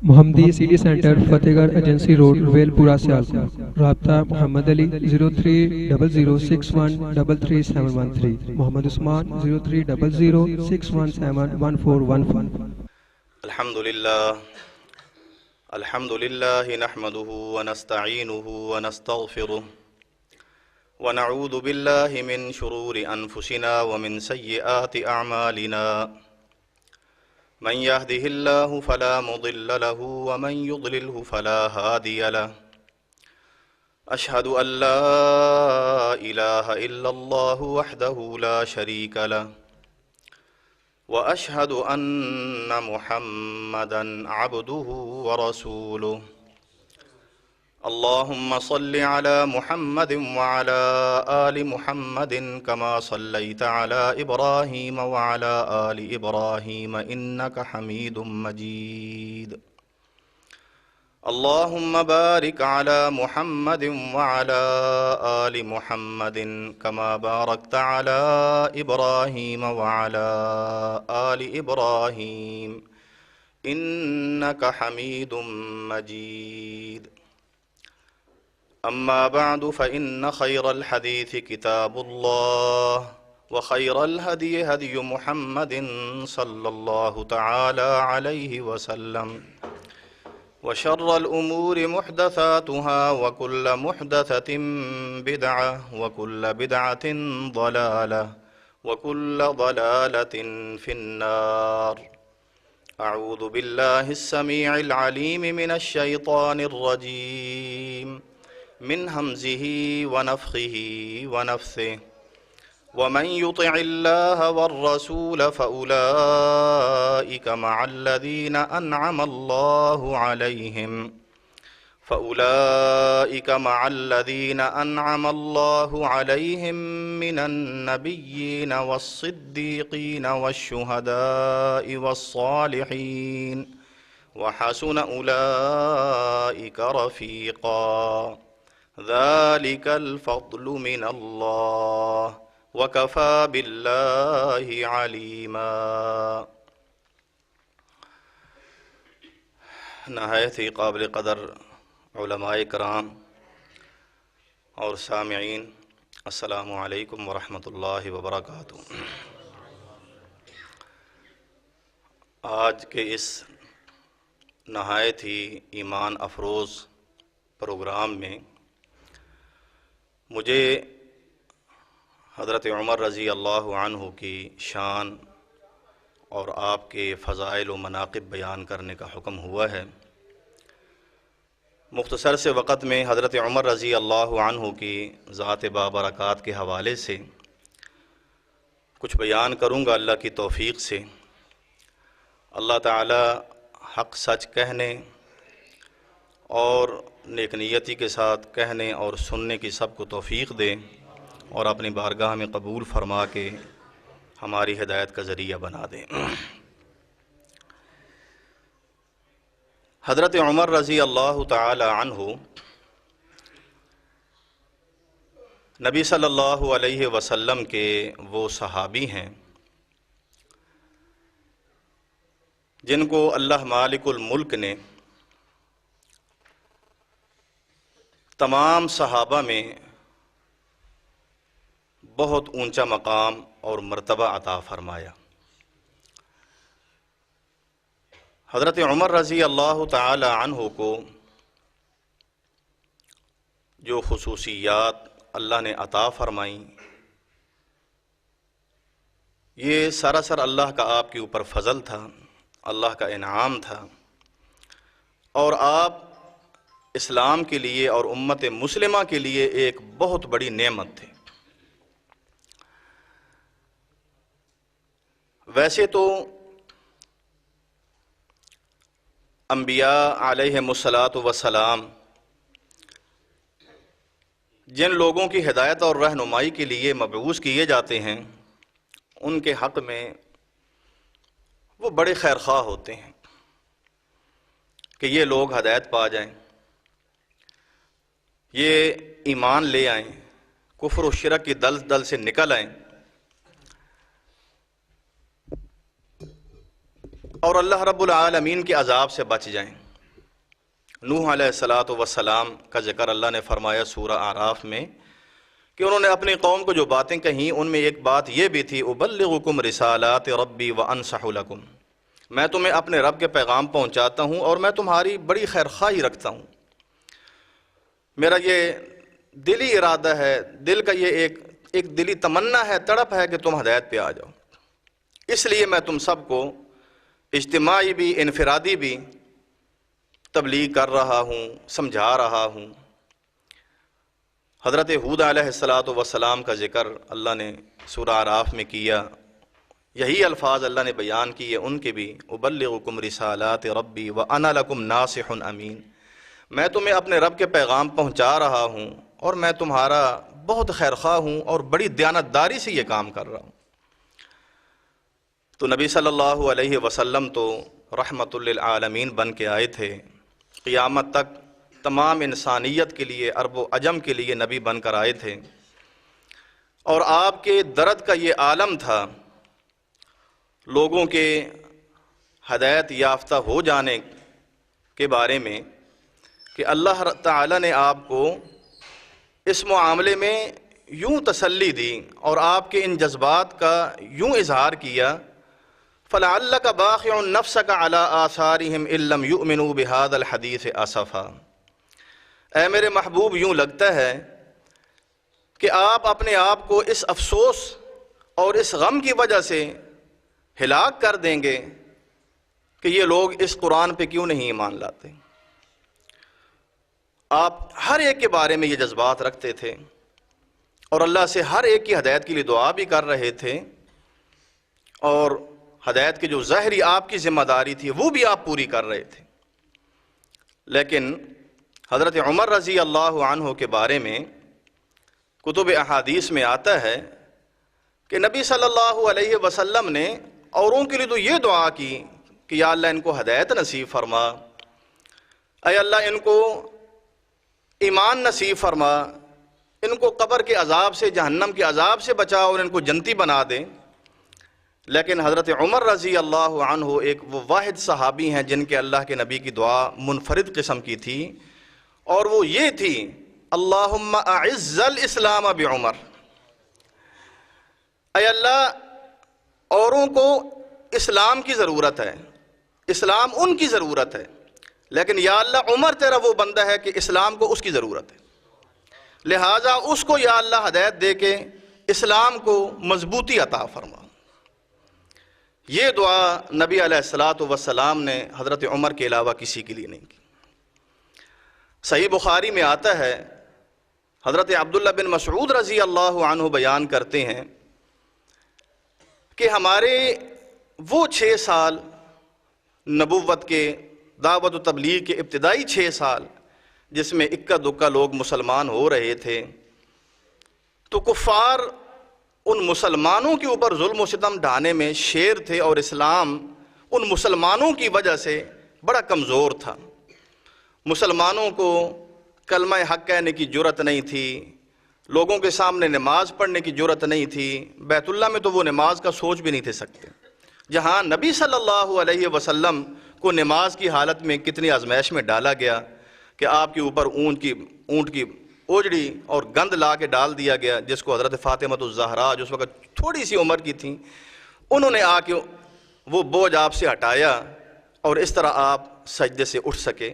محمدی city centre فتح گڑھ agency road well پورہ سیالکوٹ۔ رابطہ محمد علی 0300613373 محمد عثمان 030061711415۔ الحمد للہ نحمده ونستعینه ونستغفره ونعوذ باللہ من شرور انفسنا ومن سیئات اعمالنا من يهده الله فلا مضل له ومن يضلله فلا هادي له أشهد أن لا إله إلا الله وحده لا شريك له وأشهد أن محمدا عبده ورسوله اللهم صل على محمد وعلى آل محمد كما صليت على إبراهيم وعلى آل إبراهيم إنك حميد مجيد اللهم بارك على محمد وعلى آل محمد كما باركت على إبراهيم وعلى آل إبراهيم إنك حميد مجيد أما بعد فإن خير الحديث كتاب الله وخير الهدي هدي محمد صلى الله تعالى عليه وسلم وشر الأمور محدثاتها وكل محدثة بدعة وكل بدعة ضلالة وكل ضلالة في النار أعوذ بالله السميع العليم من الشيطان الرجيم من همزه ونفخه ونفثه ومن يطع الله والرسول فأولئك مع الذين أنعم الله عليهم من النبيين والصديقين والشهداء والصالحين وحسن أولئك رفيقا ذلك الفضل من الله وكفى بالله عليما۔ نہایت ہی قابل قدر علماء کرام اور سامعین، السلام علیکم ورحمۃ اللہ وبرکاتہ۔ آج کے اس نہایت ہی ایمان افروز پروگرام میں مجھے حضرت عمر رضی اللہ عنہ کی شان اور آپ کے فضائل و مناقب بیان کرنے کا حکم ہوا ہے۔ مختصر سے وقت میں حضرت عمر رضی اللہ عنہ کی ذات بابرکات کے حوالے سے کچھ بیان کروں گا اللہ کی توفیق سے۔ اللہ تعالی حق سچ کہنے اور نیک نیتی کے ساتھ کہنے اور سننے کی سب کو توفیق دے اور اپنی بارگاہ میں قبول فرما کے ہماری ہدایت کا ذریعہ بنا دے۔ حضرت عمر رضی اللہ تعالی عنہ نبی صلی اللہ علیہ وسلم کے وہ صحابی ہیں جن کو اللہ مالک الملک نے تمام صحابہ میں بہت اونچا مقام اور مرتبہ عطا فرمایا۔ حضرت عمر رضی اللہ تعالی عنہ کو جو خصوصیات اللہ نے عطا فرمائیں، یہ سراسر اللہ کا آپ کے اوپر فضل تھا، اللہ کا انعام تھا، اور آپ اسلام کے لیے اور امت مسلمہ کے لیے ایک بہت بڑی نعمت تھے۔ ویسے تو انبیاء علیہم السلام جن لوگوں کی ہدایت اور رہنمائی کے لیے مبعوث کیے جاتے ہیں، ان کے حق میں وہ بڑے خیر خواہ ہوتے ہیں کہ یہ لوگ ہدایت پا جائیں، یہ ایمان لے آئیں، کفر و شرک کی دلدل سے نکل آئیں اور اللہ رب العالمین کے عذاب سے بچ جائیں۔ نوح علیہ الصلاۃ والسلام کا ذکر اللہ نے فرمایا سورہ اعراف میں کہ انہوں نے اپنی قوم کو جو باتیں کہیں ان میں ایک بات یہ بھی تھی ابلغکم رسالات ربی وانصح لکم، میں تمہیں اپنے رب کے پیغام پہنچاتا ہوں اور میں تمہاری بڑی خیرخواہی رکھتا ہوں، میرا یہ دلی ارادہ ہے، دل کا یہ ایک دلی تمنا ہے، تڑپ ہے کہ تم ہدایت پہ آ جاؤ، اس لیے میں تم سب کو اجتماعی بھی انفرادی بھی تبلیغ کر رہا ہوں، سمجھا رہا ہوں۔ حضرت ہود علیہ السلام کا ذکر اللہ نے سورہ اعراف میں کیا، یہی الفاظ اللہ نے بیان کیے ان کے بھی، ابلغکم رسالات ربی وانا لکم ناصح امین، میں تمہیں اپنے رب کے پیغام پہنچا رہا ہوں اور میں تمہارا بہت خیرخواہ ہوں اور بڑی دیانتداری سے یہ کام کر رہا ہوں۔ تو نبی صلی اللہ علیہ وسلم تو رحمت للعالمین بن کے آئے تھے، قیامت تک تمام انسانیت کے لیے، عرب و عجم کے لیے نبی بن کر آئے تھے، اور آپ کے درد کا یہ عالم تھا لوگوں کے ہدایت یافتہ ہو جانے کے بارے میں کہ اللہ تعالی نے آپ کو اس معاملے میں یوں تسلی دی اور آپ کے ان جذبات کا یوں اظہار کیا، فَلَعَلَّكَ بَاخِعٌ نَفْسَكَ عَلَىٰ آثَارِهِمْ إِن لَّمْ يُؤْمِنُوا بِهَٰذَا الْحَدِيثِ أَسَفًا، اے میرے محبوب یوں لگتا ہے کہ آپ اپنے آپ کو اس افسوس اور اس غم کی وجہ سے ہلاک کر دیں گے کہ یہ لوگ اس قرآن پہ کیوں نہیں ایمان لاتے۔ آپ ہر ایک کے بارے میں یہ جذبات رکھتے تھے اور اللہ سے ہر ایک کی ہدایت کے لیے دعا بھی کر رہے تھے، اور ہدایت کی جو ظاہری آپ کی ذمہ داری تھی وہ بھی آپ پوری کر رہے تھے۔ لیکن حضرت عمر رضی اللہ عنہ کے بارے میں کتب احادیث میں آتا ہے کہ نبی صلی اللہ علیہ وسلم نے اوروں کے لیے تو یہ دعا کی کہ یا اللہ ان کو ہدایت نصیب فرما، اے اللہ ان کو ایمان نصیب فرما، ان کو قبر کے عذاب سے، جہنم کے عذاب سے بچا اور ان کو جنتی بنا دے۔ لیکن حضرت عمر رضی اللہ عنہ ایک وہ واحد صحابی ہیں جن کے اللہ کے نبی کی دعا منفرد قسم کی تھی، اور وہ یہ تھی اللہم اعز الاسلام بعمر، اے اللہ اوروں کو اسلام کی ضرورت ہے، اسلام ان کی ضرورت ہے، لیکن یا اللہ عمر تیرا وہ بندہ ہے کہ اسلام کو اس کی ضرورت ہے، لہٰذا اس کو یا اللہ ہدایت دے کے اسلام کو مضبوطی عطا فرما۔ یہ دعا نبی علیہ الصلاۃ والسلام نے حضرت عمر کے علاوہ کسی کے لیے نہیں کی۔ صحیح بخاری میں آتا ہے، حضرت عبداللہ بن مسعود رضی اللہ عنہ بیان کرتے ہیں کہ ہمارے وہ 6 سال نبوت کے، دعوت و تبلیغ کے ابتدائی 6 سال جس میں اکا دکا لوگ مسلمان ہو رہے تھے، تو کفار ان مسلمانوں کے اوپر ظلم و ستم ڈھانے میں شیر تھے، اور اسلام ان مسلمانوں کی وجہ سے بڑا کمزور تھا۔ مسلمانوں کو کلمہ حق کہنے کی جرت نہیں تھی، لوگوں کے سامنے نماز پڑھنے کی جرت نہیں تھی، بیت اللہ میں تو وہ نماز کا سوچ بھی نہیں تھے سکتے، جہاں نبی صلی اللہ علیہ وسلم کو نماز کی حالت میں کتنی آزمائش میں ڈالا گیا کہ آپ کے اوپر اونٹ کی اوجڑی اور گند لا کے ڈال دیا گیا، جس کو حضرت فاطمہ الزہرا جو اس وقت تھوڑی سی عمر کی تھیں، انہوں نے آ کے وہ بوجھ آپ سے ہٹایا اور اس طرح آپ سجدے سے اٹھ سکے۔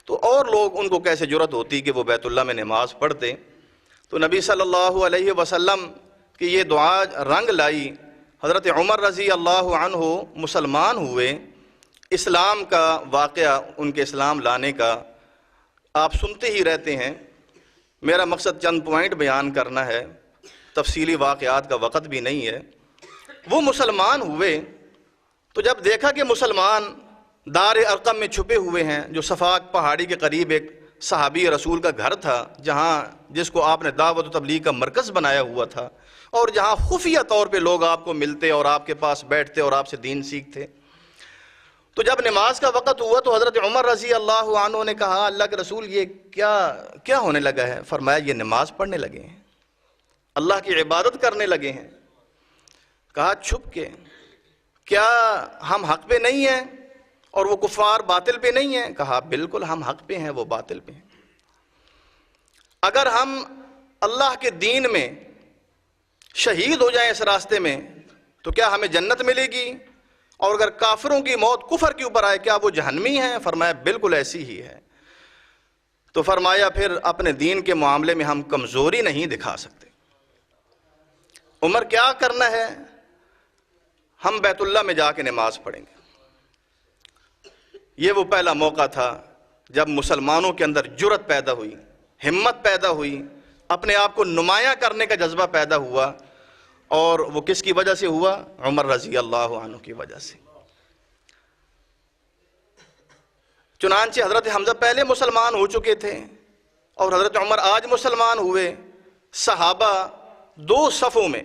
تو اور لوگ ان کو کیسے جرت ہوتی کہ وہ بیت اللہ میں نماز پڑھتے۔ تو نبی صلی اللہ علیہ وسلم کی یہ دعا رنگ لائی، حضرت عمر رضی اللہ عنہ مسلمان ہوئے، اسلام کا واقعہ ان کے اسلام لانے کا آپ سنتے ہی رہتے ہیں، میرا مقصد چند پوائنٹ بیان کرنا ہے، تفصیلی واقعات کا وقت بھی نہیں ہے۔ وہ مسلمان ہوئے تو جب دیکھا کہ مسلمان دار ارقم میں چھپے ہوئے ہیں، جو صفاق پہاڑی کے قریب ایک صحابی رسول کا گھر تھا، جس کو آپ نے دعوت و تبلیغ کا مرکز بنایا ہوا تھا، اور جہاں خفیہ طور پہ لوگ آپ کو ملتے اور آپ کے پاس بیٹھتے اور آپ سے دین سیکھتے۔ تو جب نماز کا وقت ہوا تو حضرت عمر رضی اللہ عنہ نے کہا اللہ کے رسول یہ کیا ہونے لگا ہے؟ فرمایا یہ نماز پڑھنے لگے ہیں، اللہ کی عبادت کرنے لگے ہیں۔ کہا چھپ کے، کیا ہم حق پہ نہیں ہیں؟ اور وہ کفار باطل پہ نہیں ہیں؟ کہا بالکل ہم حق پہ ہیں، وہ باطل پہ ہیں۔ اگر ہم اللہ کے دین میں شہید ہو جائیں اس راستے میں تو کیا ہمیں جنت ملے گی؟ اور اگر کافروں کی موت کفر کے اوپر آئے کیا وہ جہنمی ہیں؟ فرمایا بالکل ایسی ہی ہے۔ تو فرمایا پھر اپنے دین کے معاملے میں ہم کمزوری نہیں دکھا سکتے۔ عمر کیا کرنا ہے؟ ہم بیت اللہ میں جا کے نماز پڑھیں گے۔ یہ وہ پہلا موقع تھا جب مسلمانوں کے اندر جرأت پیدا ہوئی، ہمت پیدا ہوئی، اپنے آپ کو نمایاں کرنے کا جذبہ پیدا ہوا، اور وہ کس کی وجہ سے ہوا؟ عمر رضی اللہ عنہ کی وجہ سے۔ چنانچہ حضرت حمزہ پہلے مسلمان ہو چکے تھے اور حضرت عمر آج مسلمان ہوئے۔ صحابہ دو صفوں میں،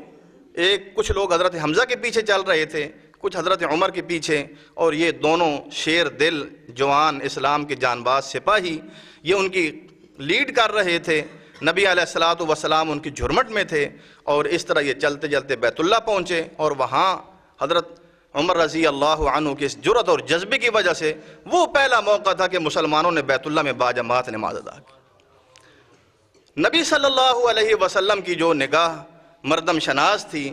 کچھ لوگ حضرت حمزہ کے پیچھے چل رہے تھے، کچھ حضرت عمر کے پیچھے، اور یہ دونوں شیر دل جوان اسلام کے جانباز سپاہی یہ ان کی لیڈ کر رہے تھے۔ نبی علیہ الصلوۃ والسلام ان کی جھرمٹ میں تھے، اور اس طرح یہ چلتے چلتے بیت اللہ پہنچے، اور وہاں حضرت عمر رضی اللہ عنہ کی اس جرأت اور جذبے کی وجہ سے وہ پہلا موقع تھا کہ مسلمانوں نے بیت اللہ میں باجماعت نماز ادا کی۔ نبی صلی اللہ علیہ وسلم کی جو نگاہ مردم شناس تھی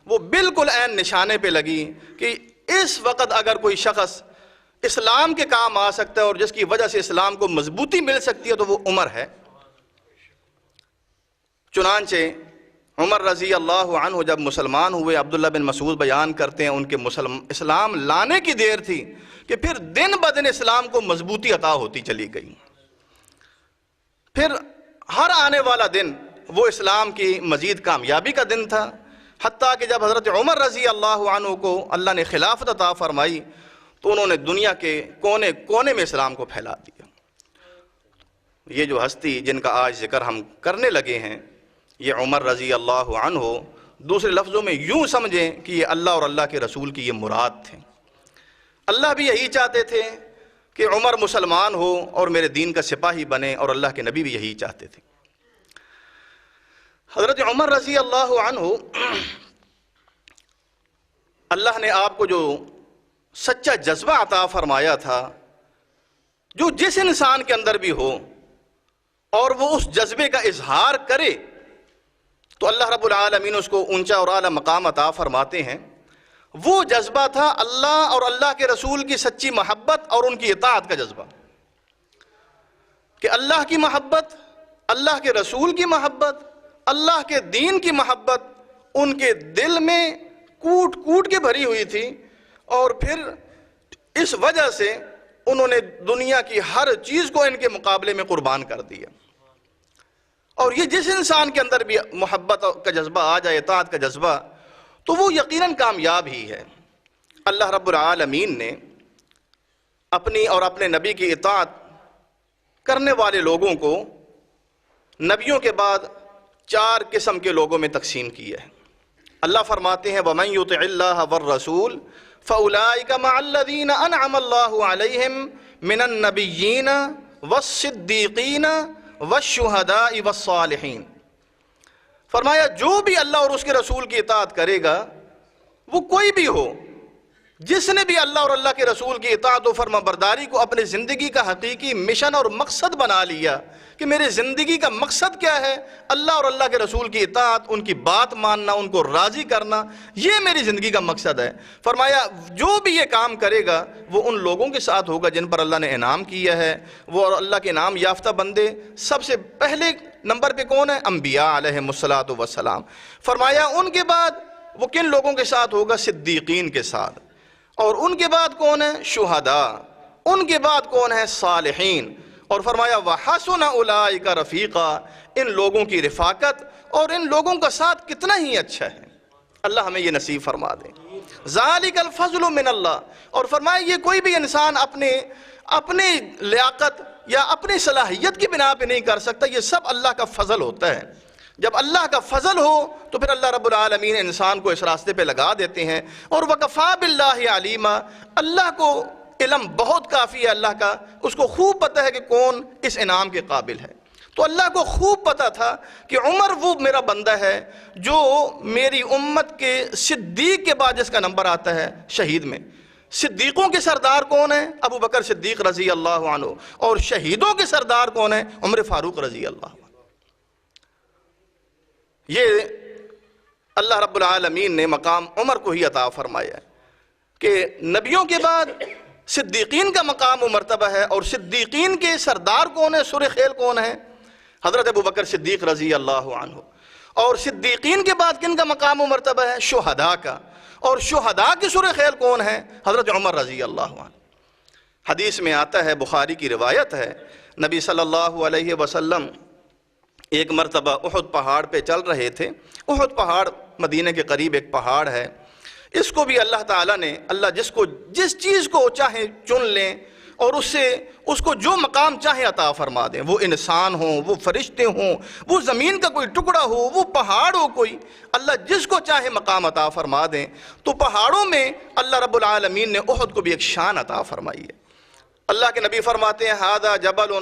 وہ بالکل عین نشانے پہ لگی کہ اس وقت اگر کوئی شخص اسلام کے کام آ سکتا ہے اور جس کی وجہ سے اسلام کو مضبوطی مل سکتی ہے تو وہ عمر ہے۔ چنانچہ عمر رضی اللہ عنہ جب مسلمان ہوئے، عبداللہ بن مسعود بیان کرتے ہیں ان کے اسلام لانے کی دیر تھی کہ پھر دن بدن اسلام کو مضبوطی عطا ہوتی چلی گئی۔ پھر ہر آنے والا دن وہ اسلام کی مزید کامیابی کا دن تھا، حتیٰ کہ جب حضرت عمر رضی اللہ عنہ کو اللہ نے خلافت عطا فرمائی تو انہوں نے دنیا کے کونے کونے میں اسلام کو پھیلا دیا۔ یہ جو ہستی جن کا آج ذکر ہم کرنے لگے ہیں یہ عمر رضی اللہ عنہ، دوسرے لفظوں میں یوں سمجھیں کہ یہ اللہ اور اللہ کے رسول کی یہ مراد تھے۔ اللہ بھی یہی چاہتے تھے کہ عمر مسلمان ہو اور میرے دین کا سپاہی بنے، اور اللہ کے نبی بھی یہی چاہتے تھے۔ حضرت عمر رضی اللہ عنہ، اللہ نے آپ کو جو سچا جذبہ عطا فرمایا تھا، جو جس انسان کے اندر بھی ہو اور وہ اس جذبے کا اظہار کرے تو اللہ رب العالمین اس کو اونچا اور اعلیٰ مقام عطا فرماتے ہیں۔ وہ جذبہ تھا اللہ اور اللہ کے رسول کی سچی محبت اور ان کی اطاعت کا جذبہ، کہ اللہ کی محبت، اللہ کے رسول کی محبت، اللہ کے دین کی محبت ان کے دل میں کوٹ کوٹ کے بھری ہوئی تھی، اور پھر اس وجہ سے انہوں نے دنیا کی ہر چیز کو ان کے مقابلے میں قربان کر دیا۔ اور یہ جس انسان کے اندر بھی محبت کا جذبہ آ جائے، اطاعت کا جذبہ، تو وہ یقیناً کامیاب ہی ہے۔ اللہ رب العالمین نے اپنی اور اپنے نبی کی اطاعت کرنے والے لوگوں کو نبیوں کے بعد 4 قسم کے لوگوں میں تقسیم کیا ہے۔ اللہ فرماتے ہیں وَمَن يُطِعِ اللَّهَ وَالرَّسُولَ فَأُولَٰئِكَ مَعَ الَّذِينَ أَنْعَمَ اللَّهُ عَلَيْهِمْ مِنَ النَّبِيِّينَ وَالصِّدِّيقِينَ وَالشُّهَدَاءِ وَالصَّالِحِينَ۔ فرمایا جو بھی اللہ اور اس کے رسول کی اطاعت کرے گا، وہ کوئی بھی ہو، جس نے بھی اللہ اور اللہ کے رسول کی اطاعت و فرما برداری کو اپنی زندگی کا حقیقی مشن اور مقصد بنا لیا کہ میرے زندگی کا مقصد کیا ہے، اللہ اور اللہ کے رسول کی اطاعت، ان کی بات ماننا، ان کو راضی کرنا، یہ میری زندگی کا مقصد ہے۔ فرمایا جو بھی یہ کام کرے گا وہ ان لوگوں کے ساتھ ہوگا جن پر اللہ نے انعام کیا ہے۔ وہ اللہ کے انعام یافتہ بندے سب سے پہلے نمبر پہ کون ہے؟ انبیاء علیہم الصلاۃ والسلام۔ فرمایا ان کے بعد وہ کن لوگوں کے ساتھ ہوگا؟ صدیقین کے ساتھ۔ اور ان کے بعد کون ہے؟ شہداء۔ ان کے بعد کون ہے؟ صالحین۔ اور فرمایا وَحَسُنَ أُولَٰئِكَ رَفِيقًا، ان لوگوں کی رفاقت اور ان لوگوں کا ساتھ کتنا ہی اچھا ہے۔ اللہ ہمیں یہ نصیب فرما دے۔ ذَلِكَ الْفَضْلُ مِنَ اللَّهِ۔ اور فرمایا یہ کوئی بھی انسان اپنے لیاقت یا اپنی صلاحیت کی بنا پہ نہیں کر سکتا، یہ سب اللہ کا فضل ہوتا ہے۔ جب اللہ کا فضل ہو تو پھر اللہ رب العالمین انسان کو اس راستے پہ لگا دیتے ہیں۔ اور وَكَفَىٰ بِاللَّهِ عَلِيمًا، اللہ کو علم بہت کافی ہے، اللہ کا اس کو خوب پتہ ہے کہ کون اس انعام کے قابل ہے۔ تو اللہ کو خوب پتہ تھا کہ عمر وہ میرا بندہ ہے جو میری امت کے صدیق کے بعد جس کا نمبر آتا ہے شہید میں، صدیقوں کے سردار کون ہیں؟ ابو بکر صدیق رضی اللہ عنہ. اور شہیدوں کے سردار کون ہیں؟ عمر فاروق رضی اللہ عنہ. یہ اللہ رب العالمین نے مقام عمر کو ہی عطا فرمایا ہے کہ نبیوں کے بعد صدیقین کا مقام و مرتبہ ہے. اور صدیقین کے سردار کون ہیں؟ سر خیل کون ہیں؟ حضرت ابو بکر صدیق رضی اللہ عنہ. اور صدیقین کے بعد کن کا مقام و مرتبہ ہے؟ شہداء کا. اور شہداء کی سر خیل کون ہیں؟ حضرت عمر رضی اللہ عنہ. حدیث میں آتا ہے، بخاری کی روایت ہے، نبی صلی اللہ علیہ وسلم ایک مرتبہ احد پہاڑ پہ چل رہے تھے. احد پہاڑ مدینہ کے قریب ایک پہاڑ ہے. اس کو بھی اللہ تعالیٰ نے، اللہ جس چیز کو چاہے چن لیں اور اس کو جو مقام چاہے عطا فرما دیں. وہ انسان ہوں، وہ فرشتے ہوں، وہ زمین کا کوئی ٹکڑا ہو، وہ پہاڑ ہو کوئی، اللہ جس کو چاہے مقام عطا فرما دیں. تو پہاڑوں میں اللہ رب العالمین نے احد کو بھی ایک شان عطا فرمائی ہے. اللہ کے نبی فرماتے ہیں ھذا جبل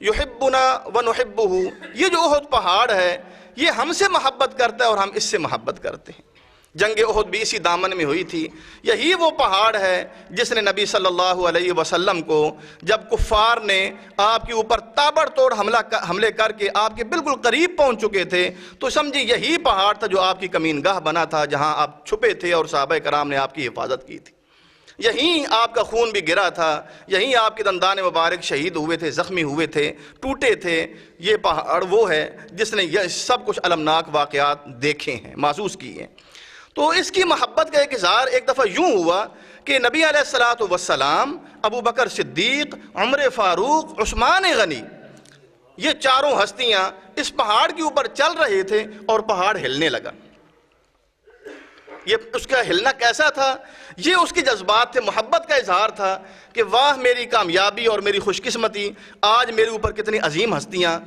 یحبنا ونحبہ. یہ جو احد پہاڑ ہے یہ ہم سے محبت کرتا ہے اور ہم اس سے محبت کرتے ہیں. جنگ احد بھی اسی دامن میں ہوئی تھی. یہی وہ پہاڑ ہے جس نے نبی صلی اللہ علیہ وسلم کو جب کفار نے آپ کے اوپر تابڑ توڑ حملے کر کے آپ کے بالکل قریب پہنچ چکے تھے تو سمجھے یہی پہاڑ تھا جو آپ کی کمین گاہ بنا تھا، جہاں آپ چھپے تھے اور صحابہ کرام نے آپ کی حفاظت کی تھی. یہیں آپ کا خون بھی گرا تھا، یہیں آپ کے دندان مبارک شہید ہوئے تھے، زخمی ہوئے تھے، ٹوٹے تھے. یہ پہاڑ وہ ہے جس نے یہ سب کچھ المناک واقعات دیکھے ہیں، محسوس کیے ہیں. تو اس کی محبت کا ایک اظہار ایک دفعہ یوں ہوا کہ نبی علیہ الصلوۃ والسلام، ابو بکر صدیق، عمر فاروق، عثمان غنی، یہ چاروں ہستیاں اس پہاڑ کے اوپر چل رہے تھے اور پہاڑ ہلنے لگا. یہ اس کا ہلنا کیسا تھا؟ یہ اس کے جذبات تھے، محبت کا اظہار تھا کہ واہ میری کامیابی اور میری خوش قسمتی، آج میرے اوپر کتنی عظیم ہستیاں،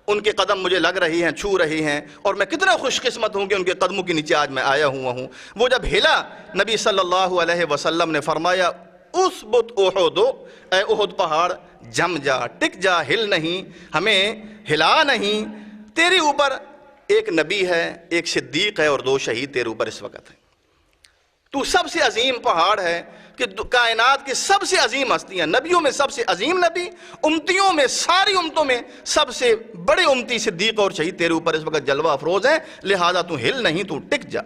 ان کے قدم مجھے لگ رہی ہیں، چھو رہی ہیں، اور میں کتنا خوش قسمت ہوں کہ ان کے قدموں کے نیچے آج میں آیا ہوا ہوں. وہ جب ہلا، نبی صلی اللہ علیہ وسلم نے فرمایا اثبت احد، اے احد پہاڑ جم جا، ٹک جا، ہل نہیں، ہمیں ہلا نہیں. تیرے اوپر ایک نبی ہے، ایک صدیق ہے اور 2 شہید تیرے اوپر اس وقت ہے. تو سب سے عظیم پہاڑ ہے کہ کائنات کی سب سے عظیم ہستیاں، نبیوں میں سب سے عظیم نبی، امتیوں میں، ساری امتوں میں سب سے بڑے امتی صدیق اور شہید تیرے اوپر اس وقت جلوہ افروز ہیں، لہذا تو ہل نہیں، تو ٹک جا.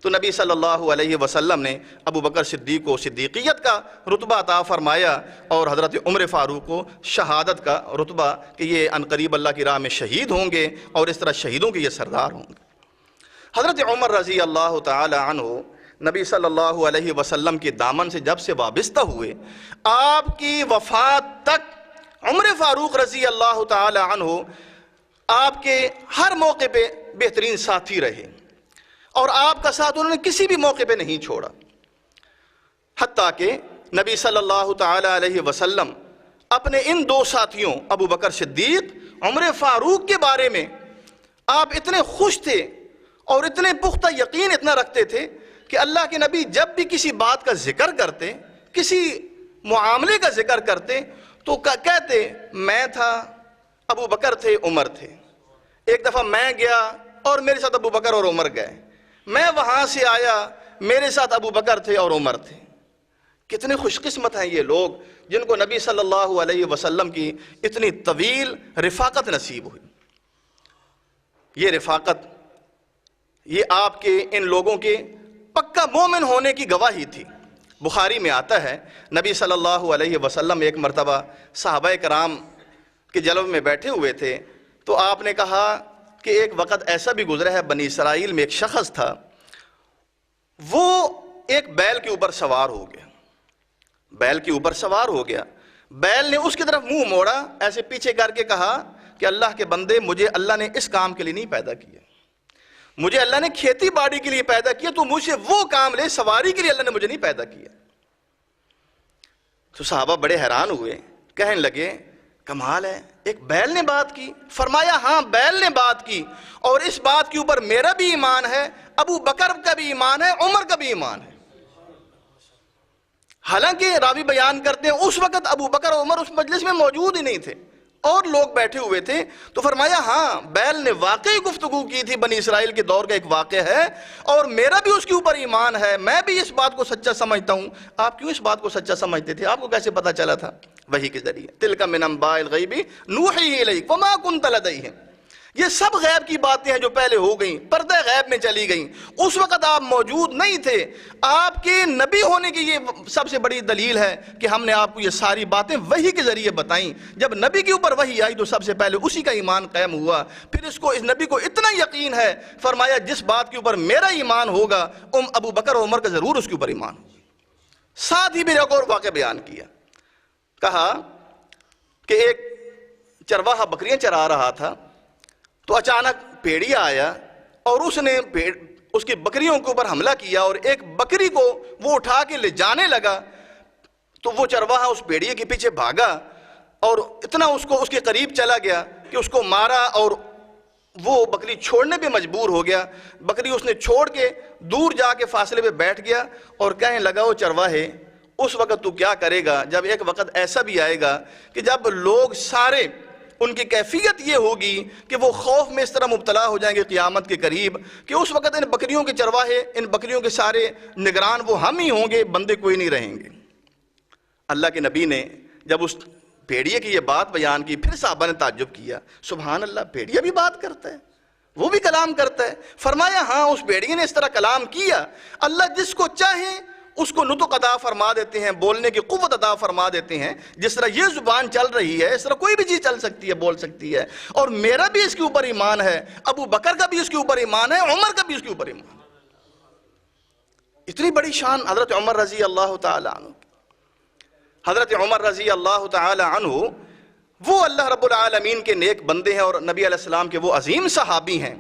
تو نبی صلی اللہ علیہ وسلم نے ابو بکر صدیق کو صدیقیت کا رتبہ عطا فرمایا اور حضرت عمر فاروق کو شہادت کا رتبہ کہ یہ عنقریب اللہ کی راہ میں شہید ہوں گے اور اس طرح شہیدوں کے یہ سردار ہوں گے. حضرت عمر رضی اللہ تعالی عنہ نبی صلی اللہ علیہ وسلم کے دامن سے جب سے وابستہ ہوئے، آپ کی وفات تک عمر فاروق رضی اللہ تعالی عنہ آپ کے ہر موقع پہ بہترین ساتھی رہے اور آپ کا ساتھ انہوں نے کسی بھی موقع پہ نہیں چھوڑا. حتیٰ کہ نبی صلی اللہ تعالی علیہ وسلم اپنے ان 2 ساتھیوں ابو بکر صدیق، عمر فاروق کے بارے میں آپ اتنے خوش تھے اور اتنے پختہ یقین اتنا رکھتے تھے کہ اللہ کے نبی جب بھی کسی بات کا ذکر کرتے، کسی معاملے کا ذکر کرتے تو کہتے میں تھا، ابو بکر تھے، عمر تھے. ایک دفعہ میں گیا اور میرے ساتھ ابو بکر اور عمر گئے، میں وہاں سے آیا، میرے ساتھ ابو بکر تھے اور عمر تھے. کتنے خوش قسمت ہیں یہ لوگ جن کو نبی صلی اللہ علیہ وسلم کی اتنی طویل رفاقت نصیب ہوئی. یہ رفاقت، یہ آپ کے ان لوگوں کے پکا مومن ہونے کی گواہی تھی. بخاری میں آتا ہے نبی صلی اللہ علیہ وسلم ایک مرتبہ صحابہ کرام کے جلوے میں بیٹھے ہوئے تھے تو آپ نے کہا کہ ایک وقت ایسا بھی گزرا ہے، بنی اسرائیل میں ایک شخص تھا، وہ ایک بیل کے اوپر سوار ہو گیا. بیل کے اوپر سوار ہو گیا، بیل نے اس کی طرف منہ موڑا، ایسے پیچھے کر کے کہا کہ اللہ کے بندے، مجھے اللہ نے اس کام کے لیے نہیں پیدا کیا، مجھے اللہ نے کھیتی باڑی کے لیے پیدا کیا، تو مجھ سے وہ کام لے، سواری کے لیے اللہ نے مجھے نہیں پیدا کیا. تو صحابہ بڑے حیران ہوئے، کہنے لگے کمال ہے، ایک بیل نے بات کی؟ فرمایا ہاں بیل نے بات کی، اور اس بات کے اوپر میرا بھی ایمان ہے، ابو بکر کا بھی ایمان ہے، عمر کا بھی ایمان ہے. حالانکہ راوی بیان کرتے ہیں اس وقت ابو بکر اور عمر اس مجلس میں موجود ہی نہیں تھے، اور لوگ بیٹھے ہوئے تھے، تو فرمایا ہاں بیل نے واقعی گفتگو کی تھی، بنی اسرائیل کے دور کا ایک واقعہ ہے، اور میرا بھی اس کے اوپر ایمان ہے، میں بھی اس بات کو سچا سمجھتا ہوں۔ آپ کیوں اس بات کو سچا سمجھتے تھے؟ آپ کو کیسے پتا چلا تھا؟ وحی کے ذریعے۔ تِلْكَ مِنْ أَنْبَاءِ الْغَيْبِ نُوحِيهِ إِلَيْكَ وَمَا كُنْتَ لَدَيْهِمْ۔ یہ سب غیب کی باتیں ہیں جو پہلے ہو گئیں، پردہ غیب میں چلی گئیں، اس وقت آپ موجود نہیں تھے۔ آپ کے نبی ہونے کی یہ سب سے بڑی دلیل ہے کہ ہم نے آپ کو یہ ساری باتیں وحی کے ذریعے بتائیں۔ جب نبی کے اوپر وحی آئی تو سب سے پہلے اسی کا ایمان قائم ہوا۔ پھر اس نبی کو اتنا یقین ہے، فرمایا جس بات کے اوپر میرا ایمان ہوگا ابو بکر اور عمر کا ضرور اس کے اوپر ایمان ہوگا۔ ساتھ ہی میرے کو اور واقعہ بیان کیا، کہا کہ ایک چرواہا بکریاں چرا رہا تھا، تو اچانک بھیڑیا آیا اور اس نے اس کی بکریوں کے اوپر حملہ کیا، اور ایک بکری کو وہ اٹھا کے لے جانے لگا، تو وہ چرواہا اس بھیڑیے کے پیچھے بھاگا اور اتنا اس کے قریب چلا گیا کہ اس کو مارا، اور وہ بکری چھوڑنے پہ مجبور ہو گیا۔ بکری اس نے چھوڑ کے دور جا کے فاصلے پہ بیٹھ گیا اور کہنے لگا وہ چرواہے اس وقت تو کیا کرے گا جب ایک وقت ایسا بھی آئے گا کہ جب لوگ سارے ان کی کیفیت یہ ہوگی کہ وہ خوف میں اس طرح مبتلا ہو جائیں گے قیامت کے قریب کہ اس وقت ان بکریوں کے چرواہے، ان بکریوں کے سارے نگران وہ ہم ہی ہوں گے، بندے کوئی نہیں رہیں گے۔ اللہ کے نبی نے جب اس بھیڑیے کی یہ بات بیان کی، پھر صحابہ نے تعجب کیا، سبحان اللہ، بھیڑیا بھی بات کرتا ہے، وہ بھی کلام کرتا ہے؟ فرمایا ہاں، اس بھیڑیے نے اس طرح کلام کیا، اللہ جس کو چاہے اس کو نطق عطا فرما دیتے ہیں، بولنے کی قوت عطا فرما دیتے ہیں۔ جس طرح یہ زبان چل رہی ہے اس طرح کوئی بھی چیز چل سکتی ہے، بول سکتی ہے، اور میرا بھی اس کے اوپر ایمان ہے، ابو بکر کا بھی اس کے اوپر ایمان ہے، عمر کا بھی اس کے اوپر ایمان ہے۔ اتنی بڑی شان حضرت عمر رضی اللہ تعالی عنہ۔ حضرت عمر رضی اللہ تعالی عنہ وہ اللہ رب العالمین کے نیک بندے ہیں، اور نبی علیہ السلام کے وہ عظیم صحابی ہیں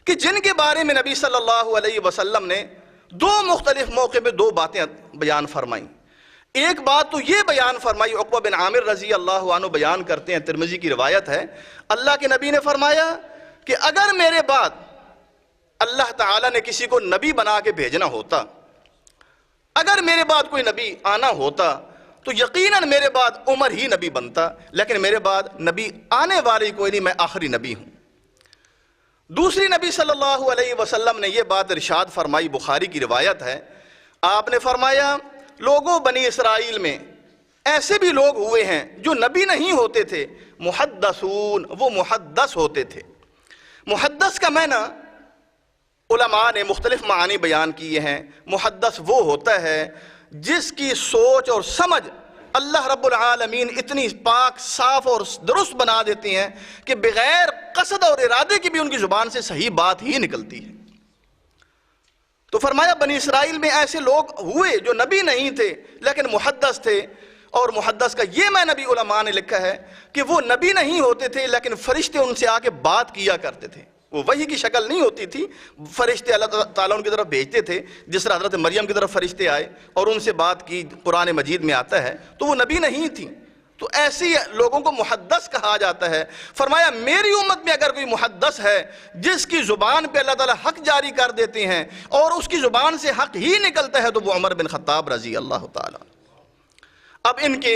کہ جن کے بارے میں نبی صلی اللہ علیہ وسلم نے دو مختلف موقع پہ دو باتیں بیان فرمائیں۔ ایک بات تو یہ بیان فرمائی، عقبہ بن عامر رضی اللہ عنہ بیان کرتے ہیں، ترمذی کی روایت ہے، اللہ کے نبی نے فرمایا کہ اگر میرے بعد اللہ تعالیٰ نے کسی کو نبی بنا کے بھیجنا ہوتا، اگر میرے بعد کوئی نبی آنا ہوتا تو یقیناً میرے بعد عمر ہی نبی بنتا، لیکن میرے بعد نبی آنے والی کوئی نہیں، میں آخری نبی ہوں۔ دوسری نبی صلی اللہ علیہ وسلم نے یہ بات ارشاد فرمائی، بخاری کی روایت ہے، آپ نے فرمایا لوگوں بنی اسرائیل میں ایسے بھی لوگ ہوئے ہیں جو نبی نہیں ہوتے تھے، محدثون، وہ محدث ہوتے تھے۔ محدث کا معنی علماء نے مختلف معانی بیان کیے ہیں۔ محدث وہ ہوتا ہے جس کی سوچ اور سمجھ اللہ رب العالمین اتنی پاک، صاف اور درست بنا دیتے ہیں کہ بغیر قصد اور ارادے کی بھی ان کی زبان سے صحیح بات ہی نکلتی ہے۔ تو فرمایا بنی اسرائیل میں ایسے لوگ ہوئے جو نبی نہیں تھے لیکن محدث تھے، اور محدث کا یہ معنی بھی علماء نے لکھا ہے کہ وہ نبی نہیں ہوتے تھے لیکن فرشتے ان سے آ کے بات کیا کرتے تھے۔ وہ وحی کی شکل نہیں ہوتی تھی، فرشتے اللہ تعالیٰ ان کی طرف بھیجتے تھے، جس طرح حضرت مریم کی طرف فرشتے آئے اور ان سے بات کی، قرآن مجید میں آتا ہے، تو وہ نبی نہیں تھی۔ تو ایسی لوگوں کو محدث کہا جاتا ہے۔ فرمایا میری امت میں اگر کوئی محدث ہے جس کی زبان پہ اللہ تعالیٰ حق جاری کر دیتے ہیں اور اس کی زبان سے حق ہی نکلتا ہے تو وہ عمر بن خطاب رضی اللہ تعالیٰ۔ اب ان کے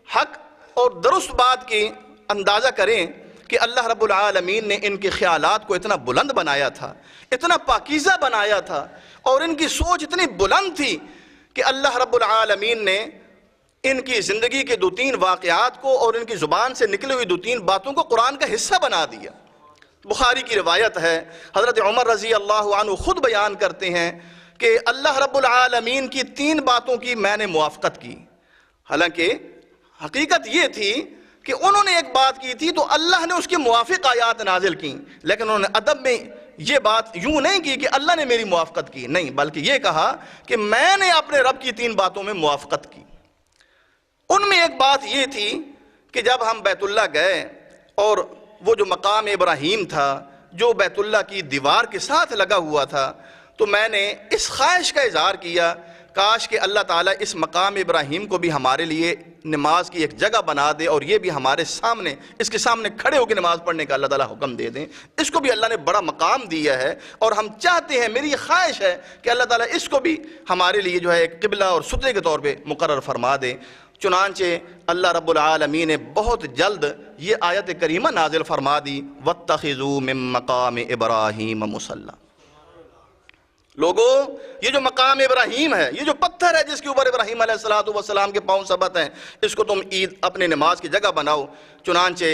حق اور درست بات کی اندازہ کریں کہ اللہ رب العالمین نے ان کے خیالات کو اتنا بلند بنایا تھا، اتنا پاکیزہ بنایا تھا، اور ان کی سوچ اتنی بلند تھی کہ اللہ رب العالمین نے ان کی زندگی کے دو تین واقعات کو اور ان کی زبان سے نکلی ہوئی دو تین باتوں کو قرآن کا حصہ بنا دیا۔ بخاری کی روایت ہے، حضرت عمر رضی اللہ عنہ خود بیان کرتے ہیں کہ اللہ رب العالمین کی تین باتوں کی میں نے موافقت کی۔ حالانکہ حقیقت یہ تھی کہ انہوں نے ایک بات کی تھی تو اللہ نے اس کے موافق آیات نازل کی، لیکن انہوں نے ادب میں یہ بات یوں نہیں کی کہ اللہ نے میری موافقت کی، نہیں، بلکہ یہ کہا کہ میں نے اپنے رب کی تین باتوں میں موافقت کی۔ ان میں ایک بات یہ تھی کہ جب ہم بیت اللہ گئے اور وہ جو مقام ابراہیم تھا جو بیت اللہ کی دیوار کے ساتھ لگا ہوا تھا، تو میں نے اس خواہش کا اظہار کیا کاش کہ اللہ تعالیٰ اس مقام ابراہیم کو بھی ہمارے لیے نماز کی ایک جگہ بنا دے اور یہ بھی ہمارے سامنے، اس کے سامنے کھڑے ہو کے نماز پڑھنے کا اللہ تعالیٰ حکم دے دیں۔ اس کو بھی اللہ نے بڑا مقام دیا ہے اور ہم چاہتے ہیں، میری یہ خواہش ہے کہ اللہ تعالیٰ اس کو بھی ہمارے لیے جو ہے ایک قبلہ اور سترے کے طور پہ مقرر فرما دے۔ چنانچہ اللہ رب العالمین نے بہت جلد یہ آیت کریمہ نازل فرما دی وَاتَّخِذُوا مِن مَقَامِ إِبْرَاهِيمَ مُصَلًّى۔ لوگو یہ جو مقام ابراہیم ہے، یہ جو پتھر ہے جس کے اوپر ابراہیم علیہ السلام کے پاؤں ثبت ہیں، اس کو تم عید اپنے نماز کی جگہ بناؤ۔ چنانچہ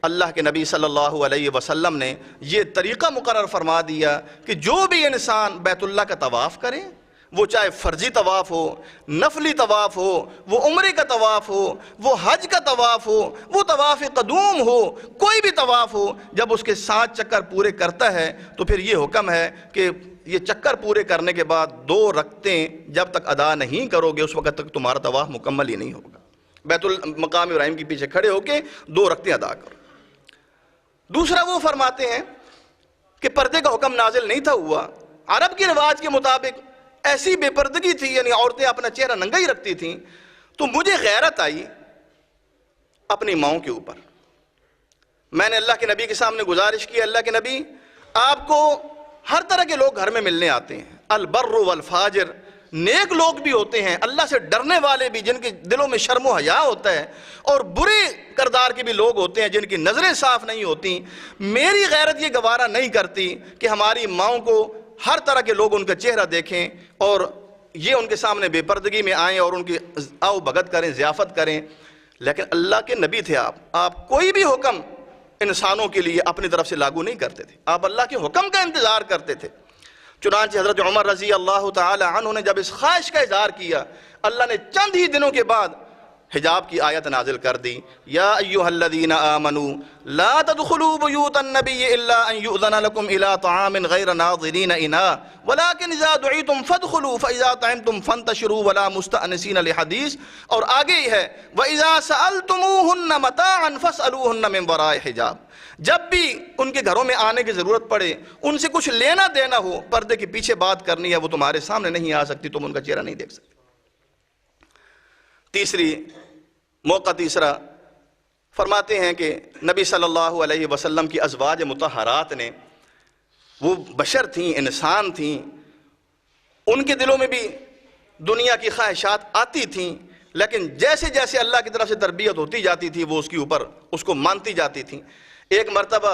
اللہ کے نبی صلی اللہ علیہ وسلم نے یہ طریقہ مقرر فرما دیا کہ جو بھی انسان بیت اللہ کا طواف کرے، وہ چاہے فرضی طواف ہو، نفلی طواف ہو، وہ عمرے کا طواف ہو، وہ حج کا طواف ہو، وہ طواف قدوم ہو، کوئی بھی طواف ہو، جب اس کے 7 چکر پورے کرتا ہے تو پھر یہ حکم ہے کہ یہ چکر پورے کرنے کے بعد 2 رکعتیں جب تک ادا نہیں کرو گے اس وقت تک تمہارا طواف مکمل ہی نہیں ہوگا۔ بیت المقام ابراہیم کے پیچھے کھڑے ہو کے 2 رکعتیں ادا کرو۔ دوسرا وہ فرماتے ہیں کہ پردے کا حکم نازل نہیں تھا ہوا، عرب کے رواج کے مطابق ایسی بے پردگی تھی، یعنی عورتیں اپنا چہرہ ننگا ہی رکھتی تھیں، تو مجھے غیرت آئی اپنی ماؤں کے اوپر۔ میں نے اللہ کے نبی کے سامنے گزارش کی، اللہ کے نبی آپ کو ہر طرح کے لوگ گھر میں ملنے آتے ہیں، البر والفاجر، نیک لوگ بھی ہوتے ہیں، اللہ سے ڈرنے والے بھی جن کے دلوں میں شرم و حیا ہوتا ہے، اور برے کردار کے بھی لوگ ہوتے ہیں جن کی نظریں صاف نہیں ہوتی۔ میری غیرت یہ گوارا نہیں کرتی کہ ہماری ماؤں کو ہر طرح کے لوگ ان کا چہرہ دیکھیں اور یہ ان کے سامنے بے پردگی میں آئیں اور ان کی آؤ بھگت کریں، ضیافت کریں۔ لیکن اللہ کے نبی تھے آپ کوئی بھی حکم انسانوں کے لیے اپنی طرف سے لاگو نہیں کرتے تھے، آپ اللہ کے حکم کا انتظار کرتے تھے۔ چنانچہ حضرت عمر رضی اللہ تعالی عنہ نے جب اس خواہش کا اظہار کیا، اللہ نے چند ہی دنوں کے بعد حجاب کی آیت نازل کر دی، یا ایھا الذین آمنوا لا تدخلوا بیوت النبی الا ان یؤذن لکم الی طعام غیر ناظرین اناء ولکن اذا دعیتم فادخلوا فاذا طعمتم فانتشروا ولا مستأنسین لحدیث، اور آگے ہی ہے وَإِذَا سَأَلْتُمُوهُنَّ مَتَاعًا فَاسْأَلُوهُنَّ مِن وَرَاءِ حِجَاب۔ جب بھی ان کے گھروں میں آنے کی ضرورت پڑے، ان سے کچھ لینا دینا ہو، پردے کے پیچھے بات کرنی ہے، وہ تمہارے سامنے نہیں آ سکتی، تم ان کا چہرہ نہیں دیکھ سکتے۔ تیسرا فرماتے ہیں کہ نبی صلی اللہ علیہ وسلم کی ازواج مطہرات نے، وہ بشر تھیں، انسان تھیں، ان کے دلوں میں بھی دنیا کی خواہشات آتی تھیں، لیکن جیسے جیسے اللہ کی طرف سے تربیت ہوتی جاتی تھی وہ اس کو مانتی جاتی تھیں۔ ایک مرتبہ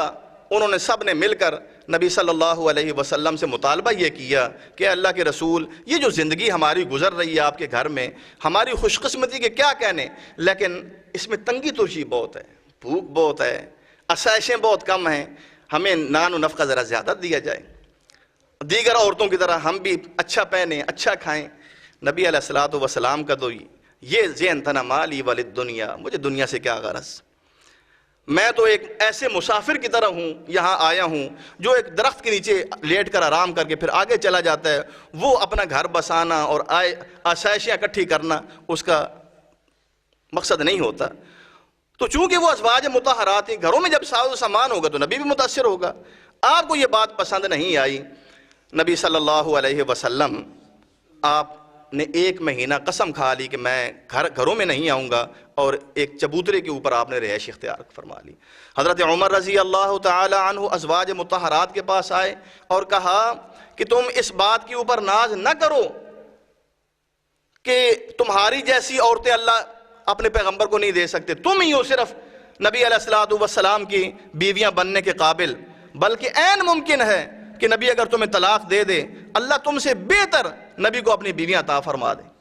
انہوں نے سب نے مل کر نبی صلی اللہ علیہ وسلم سے مطالبہ یہ کیا کہ اللہ کے رسول، یہ جو زندگی ہماری گزر رہی ہے آپ کے گھر میں، ہماری خوش قسمتی کے کیا کہنے، لیکن اس میں تنگی ترشی بہت ہے، بھوک بہت ہے، آسائشیں بہت کم ہیں، ہمیں نان و نفقہ ذرا زیادہ دیا جائے، دیگر عورتوں کی طرح ہم بھی اچھا پہنیں، اچھا کھائیں۔ نبی علیہ السلام کا تو یہ ذہن تھا، مالی وللدنیا، مجھے دنیا سے کیا غرض، میں تو ایک ایسے مسافر کی طرح ہوں، یہاں آیا ہوں جو ایک درخت کے نیچے لیٹ کر آرام کر کے پھر آگے چلا جاتا ہے، وہ اپنا گھر بسانا اور آسائشیں اکٹھی کرنا اس کا مقصد نہیں ہوتا۔ تو چونکہ وہ ازواج مطہرات ہیں، گھروں میں جب ساز و سامان ہوگا تو نبی بھی متاثر ہوگا۔ آپ کو یہ بات پسند نہیں آئی، نبی صلی اللہ علیہ وسلم آپ نے 1 مہینہ قسم کھا لی کہ میں گھروں میں نہیں آؤں گا، اور ایک چبوترے کے اوپر آپ نے رہائش اختیار فرما لی۔ حضرت عمر رضی اللہ تعالی عنہ ازواج مطہرات کے پاس آئے اور کہا کہ تم اس بات کے اوپر ناز نہ کرو کہ تمہاری جیسی عورتیں اللہ اپنے پیغمبر کو نہیں دے سکتے، تم ہی ہو صرف نبی علیہ السلام کی بیویاں بننے کے قابل، بلکہ عین ممکن ہے کہ نبی اگر تمہیں طلاق دے دے، اللہ تم سے بہتر نبی کو اپنی بیویاں عطا فرما دے۔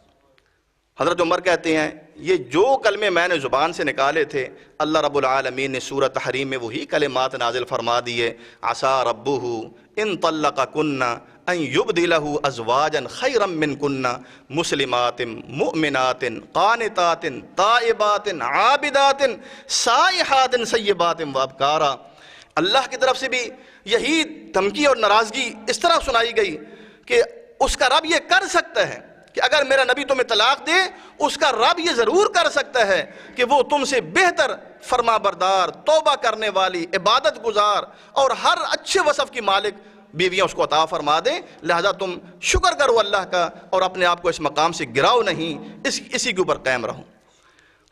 حضرت عمر کہتے ہیں یہ جو کلمے میں نے زبان سے نکالے تھے، اللہ رب العالمین نے سورہ تحریم میں وہی کلمات نازل فرما دیے، عسیٰ ربہ ان طلقکن ان یبدلہ ازواجا خیرا منکن مسلمات مؤمنات قانتات تائبات عابدات سائحات سیبات وابکارا۔ اللہ کی طرف سے بھی یہی دھمکی اور ناراضگی اس طرح سنائی گئی کہ اس کا رب یہ کر سکتا ہے کہ اگر میرا نبی تمہیں طلاق دے، اس کا رب یہ ضرور کر سکتا ہے کہ وہ تم سے بہتر فرما بردار، توبہ کرنے والی، عبادت گزار اور ہر اچھے وصف کی مالک بیویاں اس کو عطا فرما دیں، لہذا تم شکر کرو اللہ کا اور اپنے آپ کو اس مقام سے گراؤ نہیں، اسی کے اوپر قائم رہو۔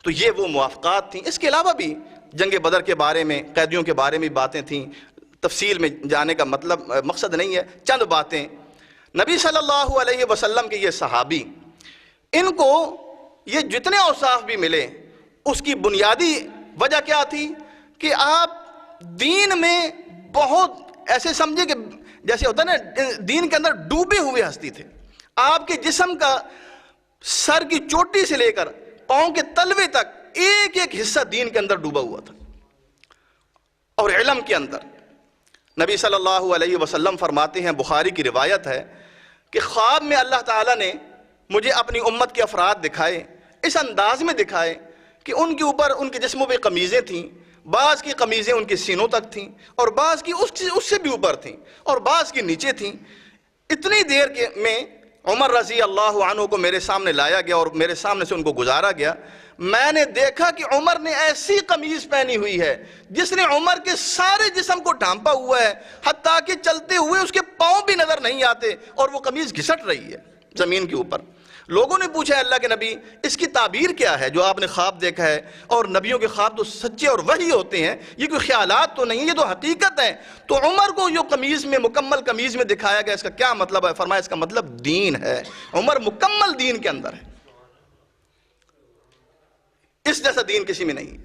تو یہ وہ موافقات تھیں۔ اس کے علاوہ بھی جنگ بدر کے بارے میں، قیدیوں کے بارے میں باتیں تھیں، تفصیل میں جانے کا مقصد نہیں ہے، چند باتیں۔ نبی صلی اللہ علیہ وسلم کے یہ صحابی، ان کو یہ جتنے اوصاف بھی ملے، اس کی بنیادی وجہ کیا تھی کہ آپ دین میں بہت ایسے سمجھے کہ جیسے ہوتا ہے نا دین کے اندر ڈوبے ہوئے ہستی تھے. آپ کے جسم کا سر کی چوٹی سے لے کر پاؤں کے تلوے تک ایک ایک حصہ دین کے اندر ڈوبا ہوا تھا. اور علم کے اندر نبی صلی اللہ علیہ وسلم فرماتے ہیں, بخاری کی روایت ہے, کہ خواب میں اللہ تعالیٰ نے مجھے اپنی امت کے افراد دکھائے, اس انداز میں دکھائے کہ ان کے اوپر ان کے جسموں پہ قمیضیں تھیں, بعض کی قمیضیں ان کے سینوں تک تھیں اور بعض کی اس سے بھی اوپر تھیں اور بعض کی نیچے تھیں. اتنی دیر میں عمر رضی اللہ عنہ کو میرے سامنے لایا گیا اور میرے سامنے سے ان کو گزارا گیا. میں نے دیکھا کہ عمر نے ایسی قمیض پہنی ہوئی ہے جس نے عمر کے سارے جسم کو ڈھانپا ہوا ہے, حتیٰ کہ چلتے ہوئے اس کے پاؤں بھی نظر نہیں آتے اور وہ قمیض گھسٹ رہی ہے زمین کے اوپر. لوگوں نے پوچھا, اللہ کے نبی اس کی تعبیر کیا ہے جو آپ نے خواب دیکھا ہے؟ اور نبیوں کے خواب تو سچے اور وحی ہوتے ہیں, یہ کوئی خیالات تو نہیں ہیں, یہ تو حقیقت ہے. تو عمر کو جو قمیض میں مکمل قمیض میں دکھایا گیا, اس کا کیا مطلب ہے؟ فرمایا اس کا مطلب دین ہے. عمر مکمل دین کے اندر ہے, اس جیسا دین کسی میں نہیں.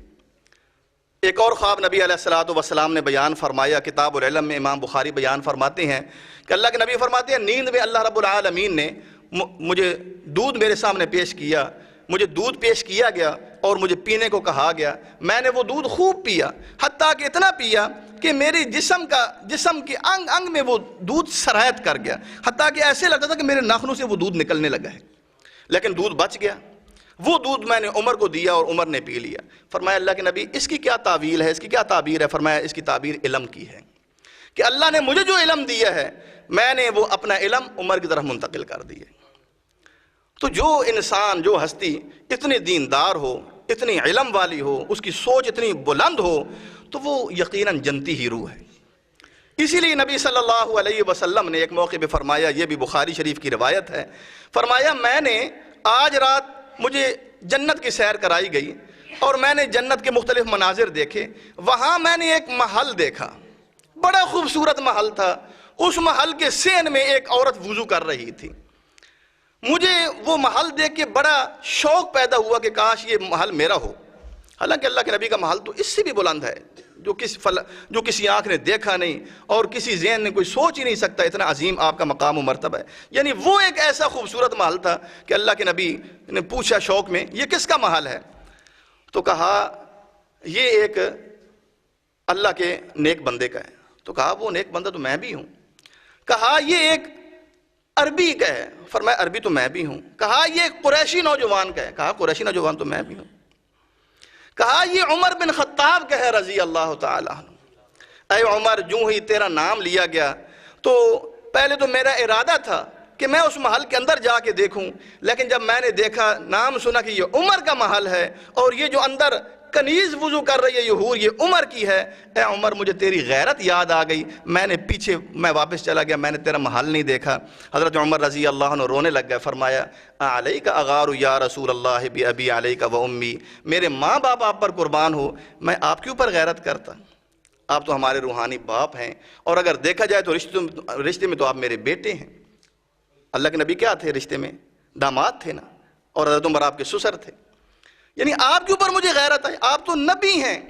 ایک اور خواب نبی علیہ الصلوۃ والسلام نے بیان فرمایا, کتاب العلم میں امام بخاری بیان فرماتے ہیں کہ اللہ کے نبی فرماتے ہیں, نیند میں اللہ رب العالمین نے مجھے دودھ میرے سامنے پیش کیا, مجھے دودھ پیش کیا گیا اور مجھے پینے کو کہا گیا. میں نے وہ دودھ خوب پیا, حتیٰ کہ اتنا پیا کہ میری جسم کے انگ انگ میں وہ دودھ سرایت کر گیا, حتیٰ کہ ایسے لگتا تھا کہ میرے ناخنوں سے وہ دودھ نکلنے لگا ہے, لیکن دودھ بچ گیا. وہ دودھ میں نے عمر کو دیا اور عمر نے پی لیا. فرمایا اللہ کے نبی اس کی کیا تعویل ہے, اس کی کیا تعبیر ہے؟ فرمایا اس کی تعبیر علم کی ہے, کہ اللہ نے مجھے جو علم دیا ہے میں نے وہ اپنا علم عمر کی طرف منتقل کر دیا. تو جو انسان, جو ہستی اتنی دیندار ہو, اتنی علم والی ہو, اس کی سوچ اتنی بلند ہو, تو وہ یقیناً جنتی ہی روح ہے. اسی لیے نبی صلی اللہ علیہ وسلم نے ایک موقع پہ فرمایا, یہ بھی بخاری شریف کی روایت ہے, فرمایا میں نے آج رات مجھے جنت کی سیر کرائی گئی اور میں نے جنت کے مختلف مناظر دیکھے. وہاں میں نے ایک محل دیکھا, بڑا خوبصورت محل تھا. اس محل کے سین میں ایک عورت وضو کر رہی تھی. مجھے وہ محل دیکھ کے بڑا شوق پیدا ہوا کہ کاش یہ محل میرا ہو. حالانکہ اللہ کے نبی کا محل تو اس سے بھی بلند ہے, جو کسی آنکھ نے دیکھا نہیں اور کسی ذہن نے کوئی سوچ ہی نہیں سکتا, اتنا عظیم آپ کا مقام و مرتبہ ہے. یعنی وہ ایک ایسا خوبصورت محل تھا کہ اللہ کے نبی نے پوچھا شوق میں, یہ کس کا محل ہے؟ تو کہا یہ ایک اللہ کے نیک بندے کا ہے. تو کہا وہ نیک بندہ تو میں بھی ہوں. کہا یہ ایک عربی کا ہے. فرمایا عربی تو میں بھی ہوں. کہا یہ ایک قریشی نوجوان کا ہے. کہا قریشی نوجوان تو میں بھی ہوں. کہا یہ عمر بن خطاب کا ہے رضی اللہ تعالیٰ عنہ. اے عمر, جو ہی تیرا نام لیا گیا تو پہلے تو میرا ارادہ تھا کہ میں اس محل کے اندر جا کے دیکھوں, لیکن جب میں نے دیکھا, نام سنا کہ یہ عمر کا محل ہے اور یہ جو اندر کنیز وضو کر رہی ہے یہ حور, یہ عمر کی ہے, اے عمر مجھے تیری غیرت یاد آ گئی. میں واپس چلا گیا, میں نے تیرا محل نہیں دیکھا. حضرت عمر رضی اللہ عنہ رونے لگ گئے. فرمایا علیک اغار یا رسول اللہ بی علیک و امی, میرے ماں باپ آپ پر قربان ہو, میں آپ کے اوپر غیرت کرتا. آپ تو ہمارے روحانی باپ ہیں, اور اگر دیکھا جائے تو رشتے میں تو آپ میرے بیٹے ہیں. اللہ کے نبی کیا تھے رشتے میں؟ داماد تھے نا, اور حضرت عمر آپ کے سسر تھے. یعنی آپ کے اوپر مجھے غیرت ہے, آپ تو نبی ہیں,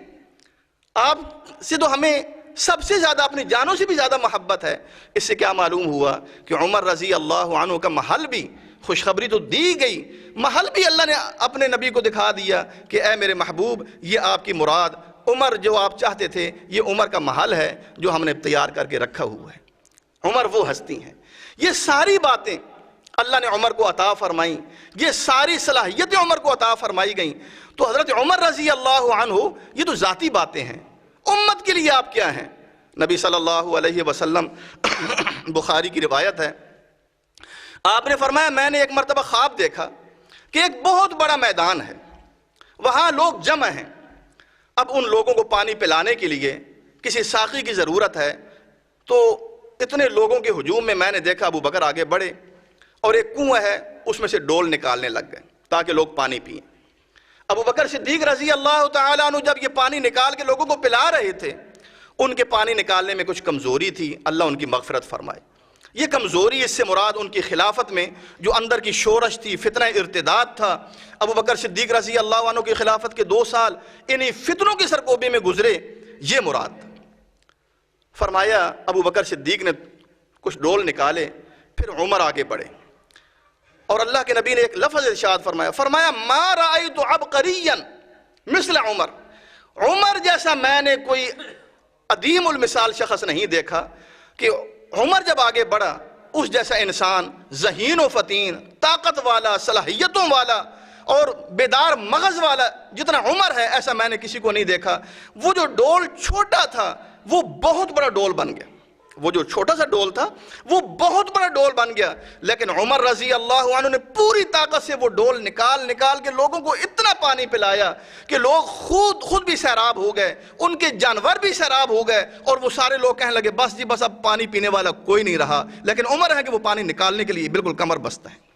آپ سے تو ہمیں سب سے زیادہ, اپنی جانوں سے بھی زیادہ محبت ہے. اس سے کیا معلوم ہوا کہ عمر رضی اللہ عنہ کا محل بھی, خوشخبری تو دی گئی, محل بھی اللہ نے اپنے نبی کو دکھا دیا کہ اے میرے محبوب, یہ آپ کی مراد, عمر جو آپ چاہتے تھے, یہ عمر کا محل ہے جو ہم نے تیار کر کے رکھا ہوا ہے. عمر وہ ہستی ہیں. یہ ساری باتیں اللہ نے عمر کو عطا فرمائیں, یہ ساری صلاحیتیں عمر کو عطا فرمائی گئیں. تو حضرت عمر رضی اللہ عنہ یہ تو ذاتی باتیں ہیں. امت کے لیے آپ کیا ہیں؟ نبی صلی اللہ علیہ وسلم, بخاری کی روایت ہے, آپ نے فرمایا میں نے ایک مرتبہ خواب دیکھا کہ ایک بہت بڑا میدان ہے, وہاں لوگ جمع ہیں. اب ان لوگوں کو پانی پلانے کے لیے کسی ساقی کی ضرورت ہے. تو اتنے لوگوں کے ہجوم میں میں نے دیکھا ابو بکر آگے بڑھے اور ایک کنواں ہے اس میں سے ڈول نکالنے لگ گئے تاکہ لوگ پانی پئیں. ابو بکر صدیق رضی اللہ تعالیٰ عنہ جب یہ پانی نکال کے لوگوں کو پلا رہے تھے, ان کے پانی نکالنے میں کچھ کمزوری تھی, اللہ ان کی مغفرت فرمائے. یہ کمزوری اس سے مراد ان کی خلافت میں جو اندر کی شورش تھی، فتنہ ارتداد تھا۔ ابو بکر صدیق رضی اللہ عنہ کی خلافت کے 2 سال انہی فتنوں کی سرکوبی میں گزرے، یہ مراد۔ فرمایا ابو بکر صدیق نے کچھ ڈول نکالے، پھر عمر آگے بڑھے، اور اللہ کے نبی نے ایک لفظ ارشاد فرمایا ما رأیت عبقریا مثل عمر، عمر جیسا میں نے کوئی عدیم المثال شخص نہیں دیکھا کہ عمر جب آگے بڑھا اس جیسا انسان ذہین و فتین، طاقت والا، صلاحیتوں والا اور بیدار مغز والا جتنا عمر ہے ایسا میں نے کسی کو نہیں دیکھا۔ وہ جو ڈول چھوٹا تھا وہ بہت بڑا ڈول بن گیا، وہ جو چھوٹا سا ڈول تھا وہ بہت بڑا ڈول بن گیا، لیکن عمر رضی اللہ عنہ نے پوری طاقت سے وہ ڈول نکال کے لوگوں کو اتنا پانی پلایا کہ لوگ خود بھی سیراب ہو گئے، ان کے جانور بھی سیراب ہو گئے، اور وہ سارے لوگ کہنے لگے بس جی بس اب پانی پینے والا کوئی نہیں رہا، لیکن عمر ہے کہ وہ پانی نکالنے کے لیے بالکل کمر بستہ ہے۔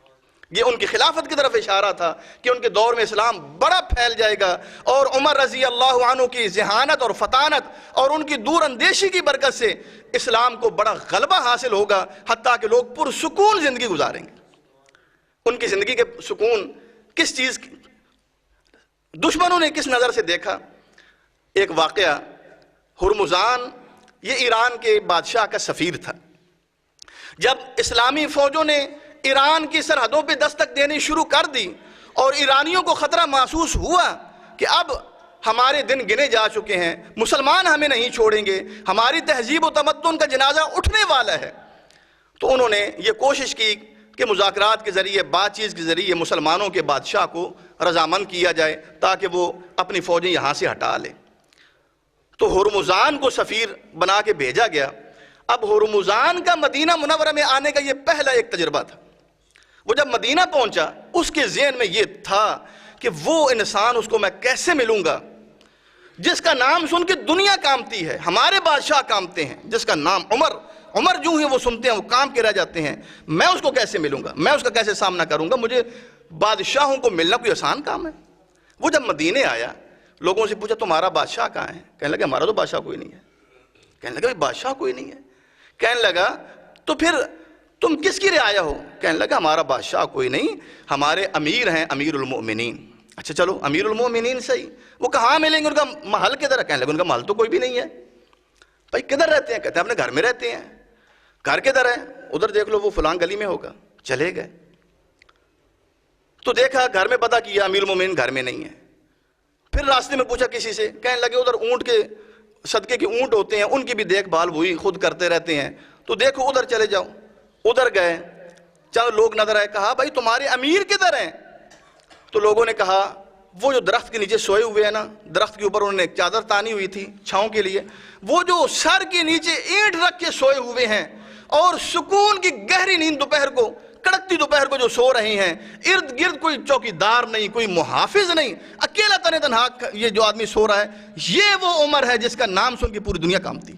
یہ ان کی خلافت کی طرف اشارہ تھا کہ ان کے دور میں اسلام بڑا پھیل جائے گا، اور عمر رضی اللہ عنہ کی ذہانت اور فطانت اور ان کی دور اندیشی کی برکت سے اسلام کو بڑا غلبہ حاصل ہوگا، حتیٰ کہ لوگ پرسکون زندگی گزاریں گے۔ ان کی زندگی کے سکون کس چیز کی دشمنوں نے کس نظر سے دیکھا؟ ایک واقعہ، ہرمزان یہ ایران کے بادشاہ کا سفیر تھا۔ جب اسلامی فوجوں نے ایران کی سرحدوں پہ دستک دینی شروع کر دی اور ایرانیوں کو خطرہ محسوس ہوا کہ اب ہمارے دن گنے جا چکے ہیں، مسلمان ہمیں نہیں چھوڑیں گے، ہماری تہذیب و تمدن کا جنازہ اٹھنے والا ہے، تو انہوں نے یہ کوشش کی کہ مذاکرات کے ذریعے، بات چیت کے ذریعے مسلمانوں کے بادشاہ کو رضامند کیا جائے تاکہ وہ اپنی فوجیں یہاں سے ہٹا لے۔ تو ہرمزان کو سفیر بنا کے بھیجا گیا۔ اب ہرمزان کا مدینہ منورہ میں آنے کا یہ پہلا ایک تجربہ تھا۔ وہ جب مدینہ پہنچا اس کے ذہن میں یہ تھا کہ وہ انسان، اس کو میں کیسے ملوں گا جس کا نام سن کے دنیا کانپتی ہے، ہمارے بادشاہ کانپتے ہیں، جس کا نام عمر جو ہی وہ سنتے ہیں وہ کانپ کے رہ جاتے ہیں، میں اس کو کیسے ملوں گا، میں اس کا کیسے سامنا کروں گا؟ مجھے بادشاہوں کو ملنا کوئی آسان کام ہے؟ وہ جب مدینے آیا لوگوں سے پوچھا تمہارا بادشاہ کہاں ہے؟ کہنے لگا ہمارا تو بادشاہ کوئی نہیں ہے۔ کہنے لگا بادشاہ کوئی نہیں ہے؟ کہنے لگا تو پھر تم کس کی رعایا ہو؟ کہنے لگا ہمارا بادشاہ کوئی نہیں، ہمارے امیر ہیں، امیر المؤمنین۔ اچھا چلو امیر المؤمنین صحیح، وہ کہاں ملیں گے؟ ان کا محل کدھر ہے؟ کہنے لگا ان کا محل تو کوئی بھی نہیں ہے۔ بھائی کدھر رہتے ہیں؟ کہتے ہیں اپنے گھر میں رہتے ہیں۔ گھر کدھر ہے؟ ادھر دیکھ لو وہ فلان گلی میں ہوگا۔ چلے گئے تو دیکھا، گھر میں پتہ کیا امیر المؤمنین گھر میں نہیں ہے۔ پھر راستے میں پوچھا کسی سے، کہنے لگے ادھر اونٹ کے صدقے کے اونٹ ہوتے ہیں، ان کی بھی دیکھ بھال وہی خود کرتے رہتے ہیں، تو دیکھو ادھر چلے جاؤ۔ ادھر گئے، چند لوگ نظر آئے، کہا بھائی تمہارے امیر کدھر ہیں؟ تو لوگوں نے کہا وہ جو درخت کے نیچے سوئے ہوئے ہیں نا، درخت کے اوپر انہوں نے ایک چادر تانی ہوئی تھی چھاؤں کے لیے، وہ جو سر کے نیچے اینٹ رکھ کے سوئے ہوئے ہیں اور سکون کی گہری نیند دوپہر کو، کڑکتی دوپہر کو جو سو رہے ہیں، ارد گرد کوئی چوکیدار نہیں، کوئی محافظ نہیں، اکیلا تنہا یہ جو آدمی سو رہا ہے، یہ وہ عمر ہے جس کا نام سن کے پوری دنیا کانپتی۔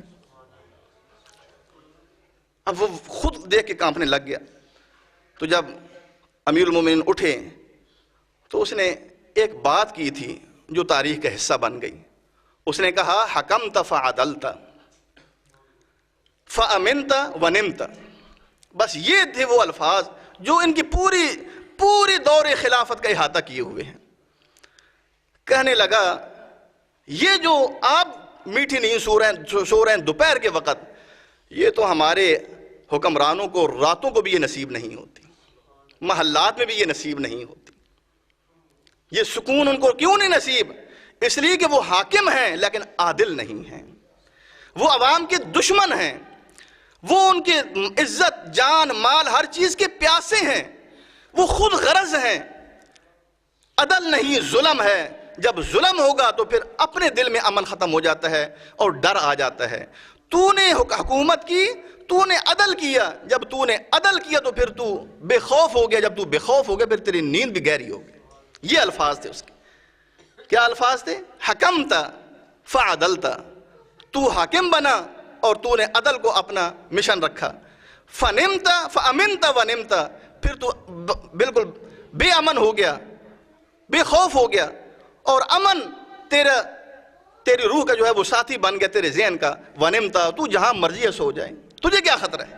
اب وہ خود دیکھ کے کانپنے لگ گیا۔ تو جب امیر المومنین اٹھے تو اس نے ایک بات کی تھی جو تاریخ کا حصہ بن گئی۔ اس نے کہا حکمت فعدلت فامنت ونمت۔ بس یہ تھے وہ الفاظ جو ان کی پوری دور خلافت کا احاطہ کیے ہوئے ہیں۔ کہنے لگا یہ جو آپ میٹھی نیند سو رہے ہیں دوپہر کے وقت، یہ تو ہمارے حکمرانوں کو راتوں کو بھی یہ نصیب نہیں ہوتی، محلات میں بھی یہ نصیب نہیں ہوتی۔ یہ سکون ان کو کیوں نہیں نصیب؟ اس لیے کہ وہ حاکم ہیں لیکن عادل نہیں ہیں، وہ عوام کے دشمن ہیں، وہ ان کے عزت، جان، مال، ہر چیز کے پیاسے ہیں، وہ خود غرض ہیں۔ عدل نہیں، ظلم ہے۔ جب ظلم ہوگا تو پھر اپنے دل میں امن ختم ہو جاتا ہے اور ڈر آ جاتا ہے۔ تو نے حکومت کی، تو نے عدل کیا، جب تو نے عدل کیا تو پھر تو بے خوف ہو گیا، جب تو بے خوف ہو گیا پھر تیری نیند بھی گہری ہو گئی۔ یہ الفاظ تھے اس کے۔ کیا الفاظ تھے؟ حکمت فعدلت، تو حاکم بنا اور تو نے عدل کو اپنا مشن رکھا۔ فنمت فامنت ونمت، پھر تو بالکل بے امن ہو گیا، بے خوف ہو گیا، اور امن تیری روح کا جو ہے وہ ساتھی بن گیا تیرے ذہن کا۔ ونمتا، تو جہاں مرضی ہے سو جائے، تجھے کیا خطرہ ہے؟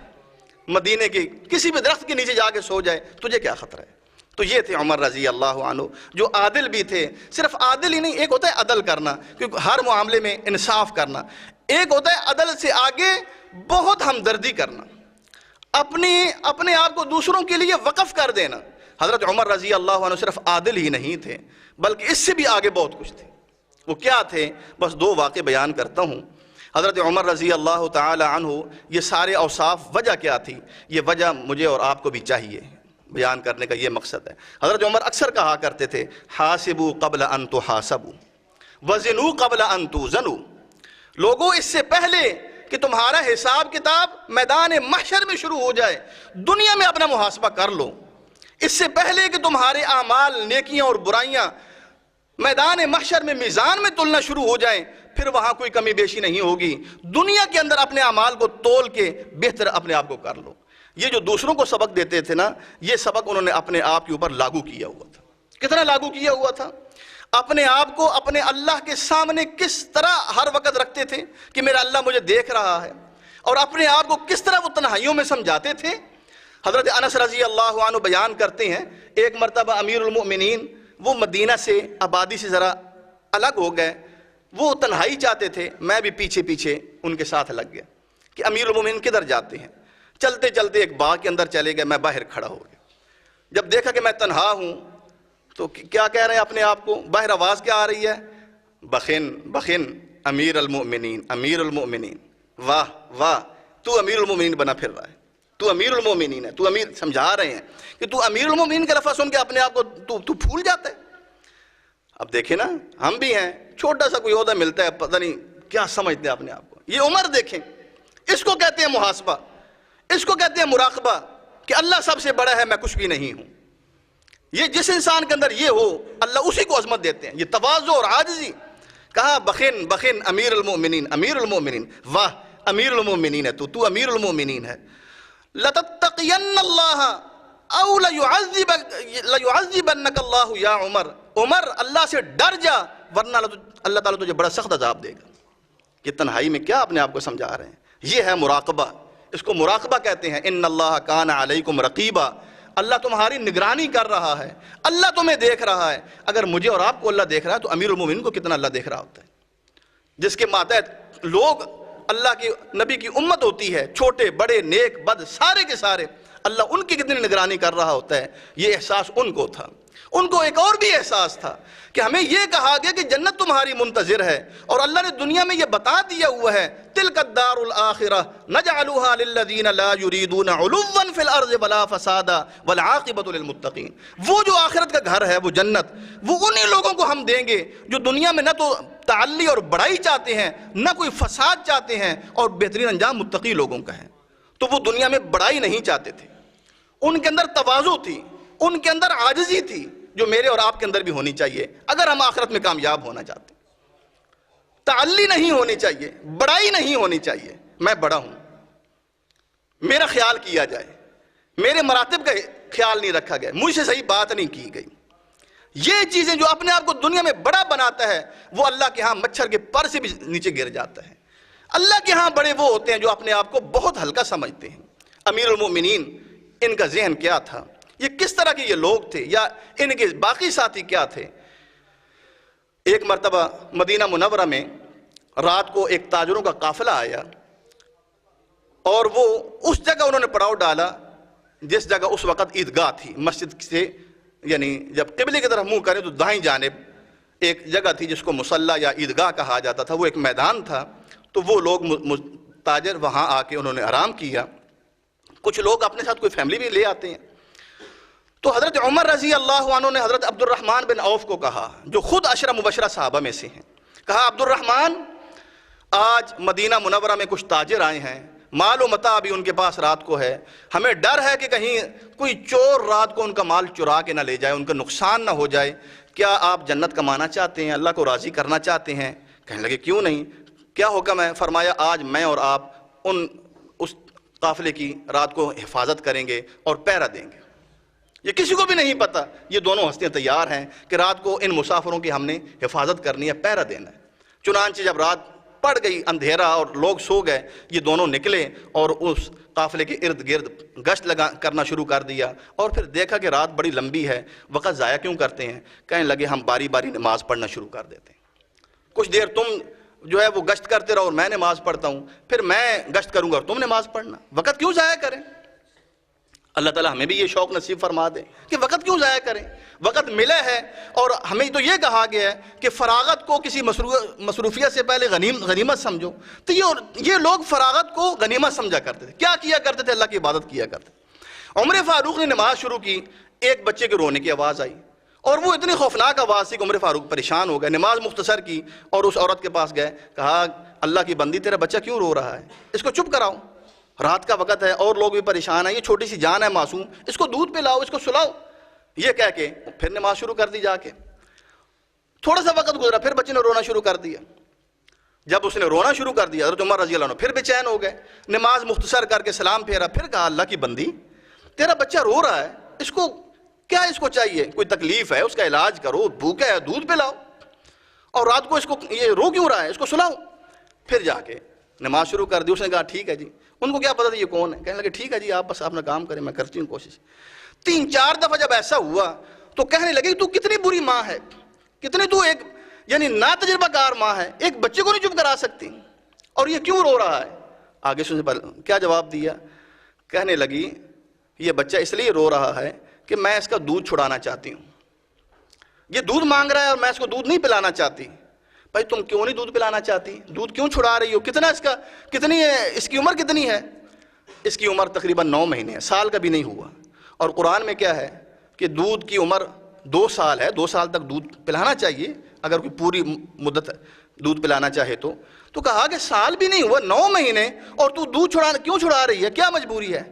مدینے کے کسی بھی درخت کے نیچے جا کے سو جائے، تجھے کیا خطرہ ہے؟ تو یہ تھے عمر رضی اللہ عنہ، جو عادل بھی تھے۔ صرف عادل ہی نہیں، ایک ہوتا ہے عدل کرنا، کیونکہ ہر معاملے میں انصاف کرنا، ایک ہوتا ہے عدل سے آگے بہت ہمدردی کرنا، اپنے آپ کو دوسروں کے لیے وقف کر دینا۔ حضرت عمر رضی اللہ عنہ صرف عادل ہی نہیں تھے، بلکہ اس سے بھی آگے بہت کچھ تھے۔ وہ کیا تھے؟ بس دو واقعے بیان کرتا ہوں۔ حضرت عمر رضی اللہ تعالی عنہ، یہ سارے اوصاف، وجہ کیا تھی؟ یہ وجہ مجھے اور آپ کو بھی چاہیے، بیان کرنے کا یہ مقصد ہے۔ حضرت عمر اکثر کہا کرتے تھے، حاسبوا قبل ان تحاسبوا وزنوا قبل ان توزنوا۔ لوگوں، اس سے پہلے کہ تمہارا حساب کتاب میدان محشر میں شروع ہو جائے، دنیا میں اپنا محاسبہ کر لو۔ اس سے پہلے کہ تمہارے اعمال، نیکیاں اور برائیاں میدان محشر میں میزان میں تلنا شروع ہو جائیں، پھر وہاں کوئی کمی بیشی نہیں ہوگی۔ دنیا کے اندر اپنے اعمال کو تول کے بہتر اپنے آپ کو کر لو۔ یہ جو دوسروں کو سبق دیتے تھے نا، یہ سبق انہوں نے اپنے آپ کے اوپر لاگو کیا ہوا تھا۔ کتنا لاگو کیا ہوا تھا؟ اپنے آپ کو اپنے اللہ کے سامنے کس طرح ہر وقت رکھتے تھے کہ میرا اللہ مجھے دیکھ رہا ہے، اور اپنے آپ کو کس طرح وہ تنہائیوں میں سمجھاتے تھے۔ حضرت انس رضی اللہ عنہ بیان کرتے ہیں، ایک مرتبہ امیر المؤمنین وہ مدینہ سے، آبادی سے ذرا الگ ہو گئے، وہ تنہائی چاہتے تھے، میں بھی پیچھے پیچھے ان کے ساتھ لگ گیا کہ امیر المؤمنین کدھر جاتے ہیں۔ چلتے چلتے ایک باغ کے اندر چلے گئے، میں باہر کھڑا ہو گیا۔ جب دیکھا کہ میں تنہا ہوں تو کیا کہہ رہے ہیں اپنے آپ کو؟ باہر آواز کیا آ رہی ہے؟ بخن بخن امیر المؤمنین، امیر المؤمنین، واہ واہ، تو امیر المؤمنین بنا پھر رہا ہے، تو امیر المؤمنین ہے، تو امیر، سمجھا رہے ہیں کہ تو امیر المؤمنین کا لفظ سن کے اپنے آپ کو تو پھول جاتا ہے۔ اب دیکھیں نا، ہم بھی ہیں، چھوٹا سا کوئی عہدہ ملتا ہے، پتہ نہیں کیا سمجھتے ہیں اپنے آپ کو۔ یہ عمر دیکھیں، اس کو کہتے ہیں محاسبہ، اس کو کہتے ہیں مراقبہ، کہ اللہ سب سے بڑا ہے، میں کچھ بھی نہیں ہوں۔ یہ جس انسان کے اندر یہ ہو، اللہ اسی کو عظمت دیتے ہیں۔ یہ تواضع اور عاجزی، کہا بخن بخن امیر المؤمنین، امیر المؤمنین، واہ امیر المؤمنین ہے تو امیر المؤمنین ہے۔ لَتَتَّقِيَنَّ اللَّهَ أَوْ لَيُعَذِّبَنَّكَ اللَّهُ یا عمر، عمر اللہ سے ڈر جا، ورنہ اللہ تعالیٰ تجھے بڑا سخت عذاب دے گا۔ یہ تنہائی میں کیا اپنے آپ کو سمجھا رہے ہیں؟ یہ ہے مراقبہ، اس کو مراقبہ کہتے ہیں۔ ان اللہ کان علیکم رقیبا، اللہ تمہاری نگرانی کر رہا ہے، اللہ تمہیں دیکھ رہا ہے۔ اگر مجھے اور آپ کو اللہ دیکھ رہا ہے تو امیر المومنین کو کتنا اللہ دیکھ رہا ہوتا ہے، جس کے ماتحت لوگ اللہ کی نبی کی امت ہوتی ہے، چھوٹے بڑے نیک بد سارے کے سارے، اللہ ان کی کتنی نگرانی کر رہا ہوتا ہے۔ یہ احساس ان کو تھا۔ ان کو ایک اور بھی احساس تھا کہ ہمیں یہ کہا گیا کہ جنت تمہاری منتظر ہے، اور اللہ نے دنیا میں یہ بتا دیا ہوا ہے، تلک الدار الآخرہ نجعلها للذین لا یریدون علوا فی الارض ولا فسادا والعاقبۃ للمتقین۔ وہ جو آخرت کا گھر ہے، وہ جنت، وہ انہی لوگوں کو ہم دیں گے جو دنیا میں نہ تو تعلی اور بڑائی چاہتے ہیں، نہ کوئی فساد چاہتے ہیں، اور بہترین انجام متقی لوگوں کا ہے۔ تو وہ دنیا میں بڑائی نہیں چاہتے تھے، ان کے اندر تواضع تھی، ان کے اندر عاجزی تھی، جو میرے اور آپ کے اندر بھی ہونی چاہیے اگر ہم آخرت میں کامیاب ہونا چاہتے ہیں۔ تعلی نہیں ہونی چاہیے، بڑائی نہیں ہونی چاہیے، میں بڑا ہوں، میرا خیال کیا جائے، میرے مراتب کا خیال نہیں رکھا گیا، مجھ سے صحیح بات نہیں کی گئی۔ یہ چیزیں جو اپنے آپ کو دنیا میں بڑا بناتا ہے، وہ اللہ کے ہاں مچھر کے پر سے بھی نیچے گر جاتا ہے۔ اللہ کے ہاں بڑے وہ ہوتے ہیں جو اپنے آپ کو بہت ہلکا سمجھتے ہیں۔ امیر المؤمنین، ان کا ذہن کیا تھا؟ یہ کس طرح کے یہ لوگ تھے، یا ان کے باقی ساتھی کیا تھے؟ ایک مرتبہ مدینہ منورہ میں رات کو ایک تاجروں کا قافلہ آیا، اور وہ اس جگہ انہوں نے پڑاؤ ڈالا جس جگہ اس وقت عیدگاہ تھی۔ مسجد سے یعنی جب قبلے کی طرف منہ کریں تو دائیں جانب ایک جگہ تھی جس کو مصلی یا عیدگاہ کہا جاتا تھا، وہ ایک میدان تھا۔ تو وہ لوگ تاجر وہاں آ کے انہوں نے آرام کیا۔ کچھ لوگ اپنے ساتھ کوئی فیملی بھی لے آتے ہیں۔ تو حضرت عمر رضی اللہ عنہ نے حضرت عبد الرحمن بن عوف کو کہا، جو خود عشرہ مبشرہ صحابہ میں سے ہیں، کہا عبد الرحمن، آج مدینہ منورہ میں کچھ تاجر آئے ہیں، مال و متاع بھی ان کے پاس رات کو ہے، ہمیں ڈر ہے کہ کہیں کوئی چور رات کو ان کا مال چرا کے نہ لے جائے، ان کا نقصان نہ ہو جائے، کیا آپ جنت کمانا چاہتے ہیں، اللہ کو راضی کرنا چاہتے ہیں؟ کہنے لگے کیوں نہیں، کیا حکم ہے؟ فرمایا آج میں اور آپ اس قافلے کی رات کو حفاظت کریں گے اور پہرا دیں گے۔ یہ کسی کو بھی نہیں پتا، یہ دونوں ہستیاں تیار ہیں کہ رات کو ان مسافروں کی ہم نے حفاظت کرنی ہے، پہرا دینا ہے۔ چنانچہ جب رات پڑ گئی، اندھیرا اور لوگ سو گئے، یہ دونوں نکلے اور اس قافلے کے ارد گرد گشت کرنا شروع کر دیا، اور پھر دیکھا کہ رات بڑی لمبی ہے، وقت ضائع کیوں کرتے ہیں؟ کہنے لگے ہم باری باری نماز پڑھنا شروع کر دیتے ہیں، کچھ دیر تم جو ہے وہ گشت کرتے رہو اور میں نماز پڑھتا ہوں، پھر میں گشت کروں گا اور تم نماز پڑھنا، وقت کیوں ضائع کریں؟ اللہ تعالیٰ ہمیں بھی یہ شوق نصیب فرما دے کہ وقت کیوں ضائع کریں، وقت ملا ہے، اور ہمیں تو یہ کہا گیا ہے کہ فراغت کو کسی مصروفیت سے پہلے غنیمت سمجھو، تو یہ لوگ فراغت کو غنیمت سمجھا کرتے تھے۔ کیا کیا کرتے تھے؟ اللہ کی عبادت کیا کرتے تھے۔ عمر فاروق نے نماز شروع کی، ایک بچے کے رونے کی آواز آئی، اور وہ اتنی خوفناک آواز تھی کہ عمر فاروق پریشان ہو گئے، نماز مختصر کی اور اس عورت کے پاس گئے، کہا اللہ کی بندی تیرا بچہ کیوں رو رہا ہے؟ اس کو چپ کراؤ، رات کا وقت ہے اور لوگ بھی پریشان ہیں، یہ چھوٹی سی جان ہے معصوم، اس کو دودھ پلاؤ، اس کو سلاؤ۔ یہ کہہ کے پھر نماز شروع کر دی جا کے۔ تھوڑا سا وقت گزرا، پھر بچے نے رونا شروع کر دیا۔ جب اس نے رونا شروع کر دیا حضرت عمر رضی اللہ عنہ پھر بے چین ہو گئے، نماز مختصر کر کے سلام پھیرا، پھر کہا اللہ کی بندی تیرا بچہ رو رہا ہے، اس کو کیا اس کو چاہیے؟ کوئی تکلیف ہے؟ اس کا علاج کرو، بھوکا ہے دودھ پلاؤ، اور رات کو اس کو یہ رو کیوں رہا ہے؟ اس کو سلاؤ۔ پھر جا کے نماز شروع کر دی۔ اس نے کہا ٹھیک ہے جی، ان کو کیا پتا تھا یہ کون ہے، کہنے لگے ٹھیک ہے جی آپ بس اپنا کام کریں، میں کرتی ہوں کوشش۔ 3-4 دفعہ جب ایسا ہوا تو کہنے لگے تو کتنی بری ماں ہے، کتنی تو ایک یعنی نا تجربہ کار ماں ہے، ایک بچے کو نہیں چپ کرا سکتی، اور یہ کیوں رو رہا ہے؟ آگے سے کیا جواب دیا؟ کہنے لگی یہ بچہ اس لیے رو رہا ہے کہ میں اس کا دودھ چھڑانا چاہتی ہوں، یہ دودھ مانگ رہا ہے اور میں اس کو دودھ نہیں پلانا چاہتی۔ بھائی تم کیوں نہیں دودھ پلانا چاہتی؟ دودھ کیوں چھڑا رہی ہو؟ کتنی ہے اس کی عمر؟ کتنی ہے؟ اس کی عمر تقریباً 9 مہینے ہے، سال کا بھی نہیں ہوا، اور قرآن میں کیا ہے کہ دودھ کی عمر 2 سال ہے، 2 سال تک دودھ پلانا چاہیے اگر کوئی پوری مدت دودھ پلانا چاہے تو کہا کہ سال بھی نہیں ہوا، 9 مہینے، اور تو دودھ کیوں چھڑا رہی ہے؟ کیا مجبوری ہے؟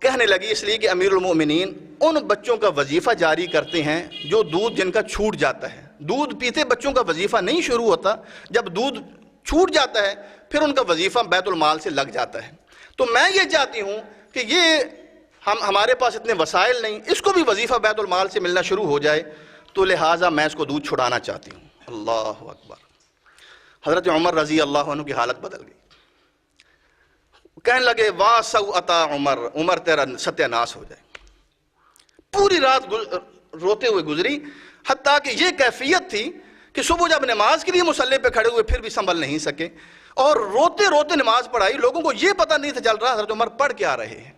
کہنے لگی اس لیے کہ امیر المومنین ان بچوں کا وظیفہ جاری کرتے ہیں جو دودھ جن کا چھوٹ جاتا ہے، دودھ پیتے بچوں کا وظیفہ نہیں شروع ہوتا، جب دودھ چھوٹ جاتا ہے پھر ان کا وظیفہ بیت المال سے لگ جاتا ہے۔ تو میں یہ چاہتی ہوں کہ یہ ہمارے پاس اتنے وسائل نہیں، اس کو بھی وظیفہ بیت المال سے ملنا شروع ہو جائے، تو لہٰذا میں اس کو دودھ چھڑانا چاہتی ہوں۔ اللہ اکبر! حضرت عمر رضی اللہ عنہ کی حالت بدل گئی، کہنے لگے واہ سوءتا عمر، عمر تیرا ستیہ ناس ہو جائے۔ پوری رات روتے ہوئے گزری، حتیٰ کہ یہ کیفیت تھی کہ صبح جب نماز کے لیے مصلی پہ کھڑے ہوئے پھر بھی سنبھل نہیں سکے، اور روتے روتے نماز پڑھائی، لوگوں کو یہ پتہ نہیں تھا چل رہا حضرت عمر پڑھ کے آ رہے ہیں۔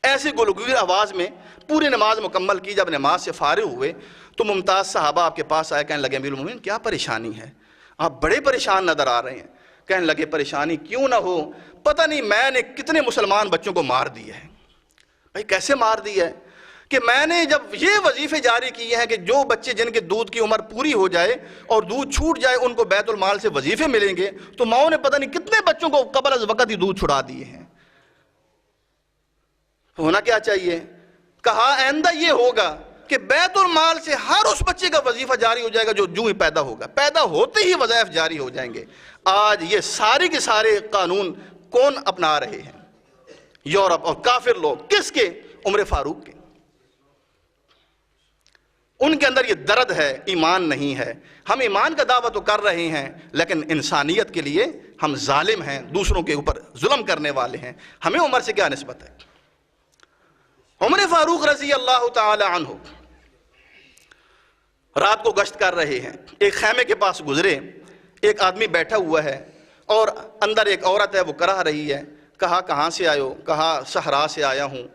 ایسی گلگیر آواز میں پوری نماز مکمل کی۔ جب نماز سے فارغ ہوئے تو ممتاز صحابہ آپ کے پاس آئے، کہنے لگے امیر المومنین کیا پریشانی ہے؟ آپ بڑے پریشان نظر آ رہے ہیں۔ کہنے لگے پریشانی کیوں نہ ہو، پتہ نہیں میں نے کتنے مسلمان بچوں کو مار دیا ہے۔ بھائی کیسے مار دیا ہے؟ کہ میں نے جب یہ وظیفے جاری کیے ہیں کہ جو بچے جن کے دودھ کی عمر پوری ہو جائے اور دودھ چھوٹ جائے ان کو بیت المال سے وظیفے ملیں گے، تو ماؤں نے پتہ نہیں کتنے بچوں کو قبل از وقت ہی دودھ چھڑا دیے ہیں۔ ہونا کیا چاہیے؟ کہا آئندہ یہ ہوگا کہ بیت المال سے ہر اس بچے کا وظیفہ جاری ہو جائے گا جو ہی پیدا ہوگا، پیدا ہوتے ہی وظائف جاری ہو جائیں گے۔ آج یہ سارے کے سارے قانون کون اپنا رہے ہیں؟ یورپ اور کافر لوگ۔ کس کے؟ عمر فاروق کے۔ ان کے اندر یہ درد ہے، ایمان نہیں ہے۔ ہم ایمان کا دعویٰ تو کر رہے ہیں لیکن انسانیت کے لیے ہم ظالم ہیں، دوسروں کے اوپر ظلم کرنے والے ہیں۔ ہمیں عمر سے کیا نسبت ہے؟ عمر فاروق رضی اللہ تعالی عنہ رات کو گشت کر رہے ہیں، ایک خیمے کے پاس گزرے، ایک آدمی بیٹھا ہوا ہے اور اندر ایک عورت ہے وہ کرا رہی ہے۔ کہا کہاں سے آئے ہو؟ کہا صحرا سے آیا ہوں۔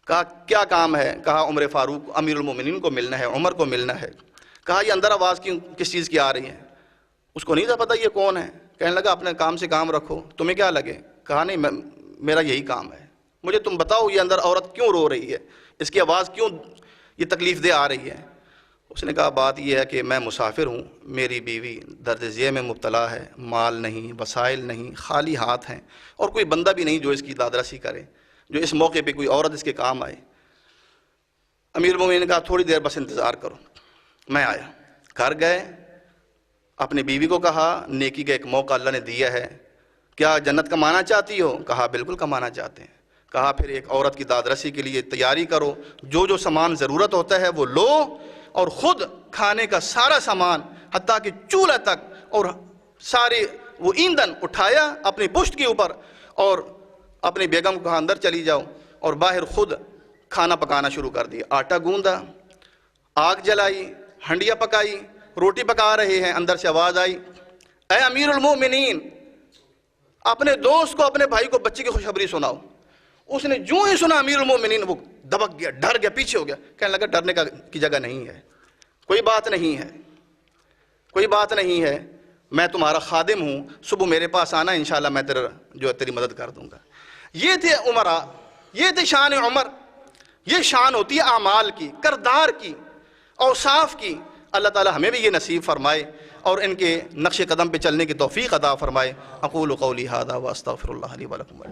کہا کیا کام ہے؟ کہا عمر فاروق امیر المومنین کو ملنا ہے، عمر کو ملنا ہے۔ کہا یہ اندر آواز کس چیز کی آ رہی ہے؟ اس کو نہیں تھا پتہ یہ کون ہے۔ کہنے لگا اپنے کام سے کام رکھو، تمہیں کیا لگے؟ کہا نہیں میرا یہی کام ہے، مجھے تم بتاؤ یہ اندر عورت کیوں رو رہی ہے، اس کی آواز کیوں یہ تکلیف دہ آ رہی ہے؟ اس نے کہا بات یہ ہے کہ میں مسافر ہوں، میری بیوی درد ذیل میں مبتلا ہے، مال نہیں، وسائل نہیں، خالی ہاتھ ہیں، اور کوئی بندہ بھی نہیں جو اس کی دادرسی کرے، جو اس موقع پہ کوئی عورت اس کے کام آئے۔ امیر المومنین نے کہا تھوڑی دیر بس انتظار کرو، میں آیا۔ گھر گئے، اپنی بیوی کو کہا نیکی کا ایک موقع اللہ نے دیا ہے، کیا جنت کمانا چاہتی ہو؟ کہا بالکل کمانا چاہتے ہیں۔ کہا پھر ایک عورت کی دادرسی کے لیے تیاری کرو، جو سامان ضرورت ہوتا ہے وہ لو، اور خود کھانے کا سارا سامان حتیٰ کہ چولہا تک اور سارے وہ ایندھن اٹھایا اپنی پشت کے اوپر، اور اپنی بیگم کو کہا اندر چلی جاؤ، اور باہر خود کھانا پکانا شروع کر دیا۔ آٹا گوندا، آگ جلائی، ہنڈیاں پکائی، روٹی پکا رہے ہیں، اندر سے آواز آئی، اے امیر المومنین، اپنے دوست کو، اپنے بھائی کو بچے کی خوشخبری سناؤ۔ اس نے جو ہی سنا امیر المومنین، وہ دبک گیا، ڈر گیا، پیچھے ہو گیا، کہنے لگا ڈرنے کی جگہ نہیں ہے، کوئی بات نہیں ہے، کوئی بات نہیں ہے، میں تمہارا خادم ہوں، صبح میرے پاس آنا، انشاءاللہ میں تیری مدد کر دوں گا۔ یہ تھے عمرا، یہ تھے شان عمر۔ یہ شان ہوتی ہے اعمال کی، کردار کی، اوصاف کی۔ اللہ تعالی ہمیں بھی یہ نصیب فرمائے اور ان کے نقش قدم پہ چلنے کی توفیق عطا فرمائے۔ اقول قولی ھذا واستغفر اللہ لی ولکم۔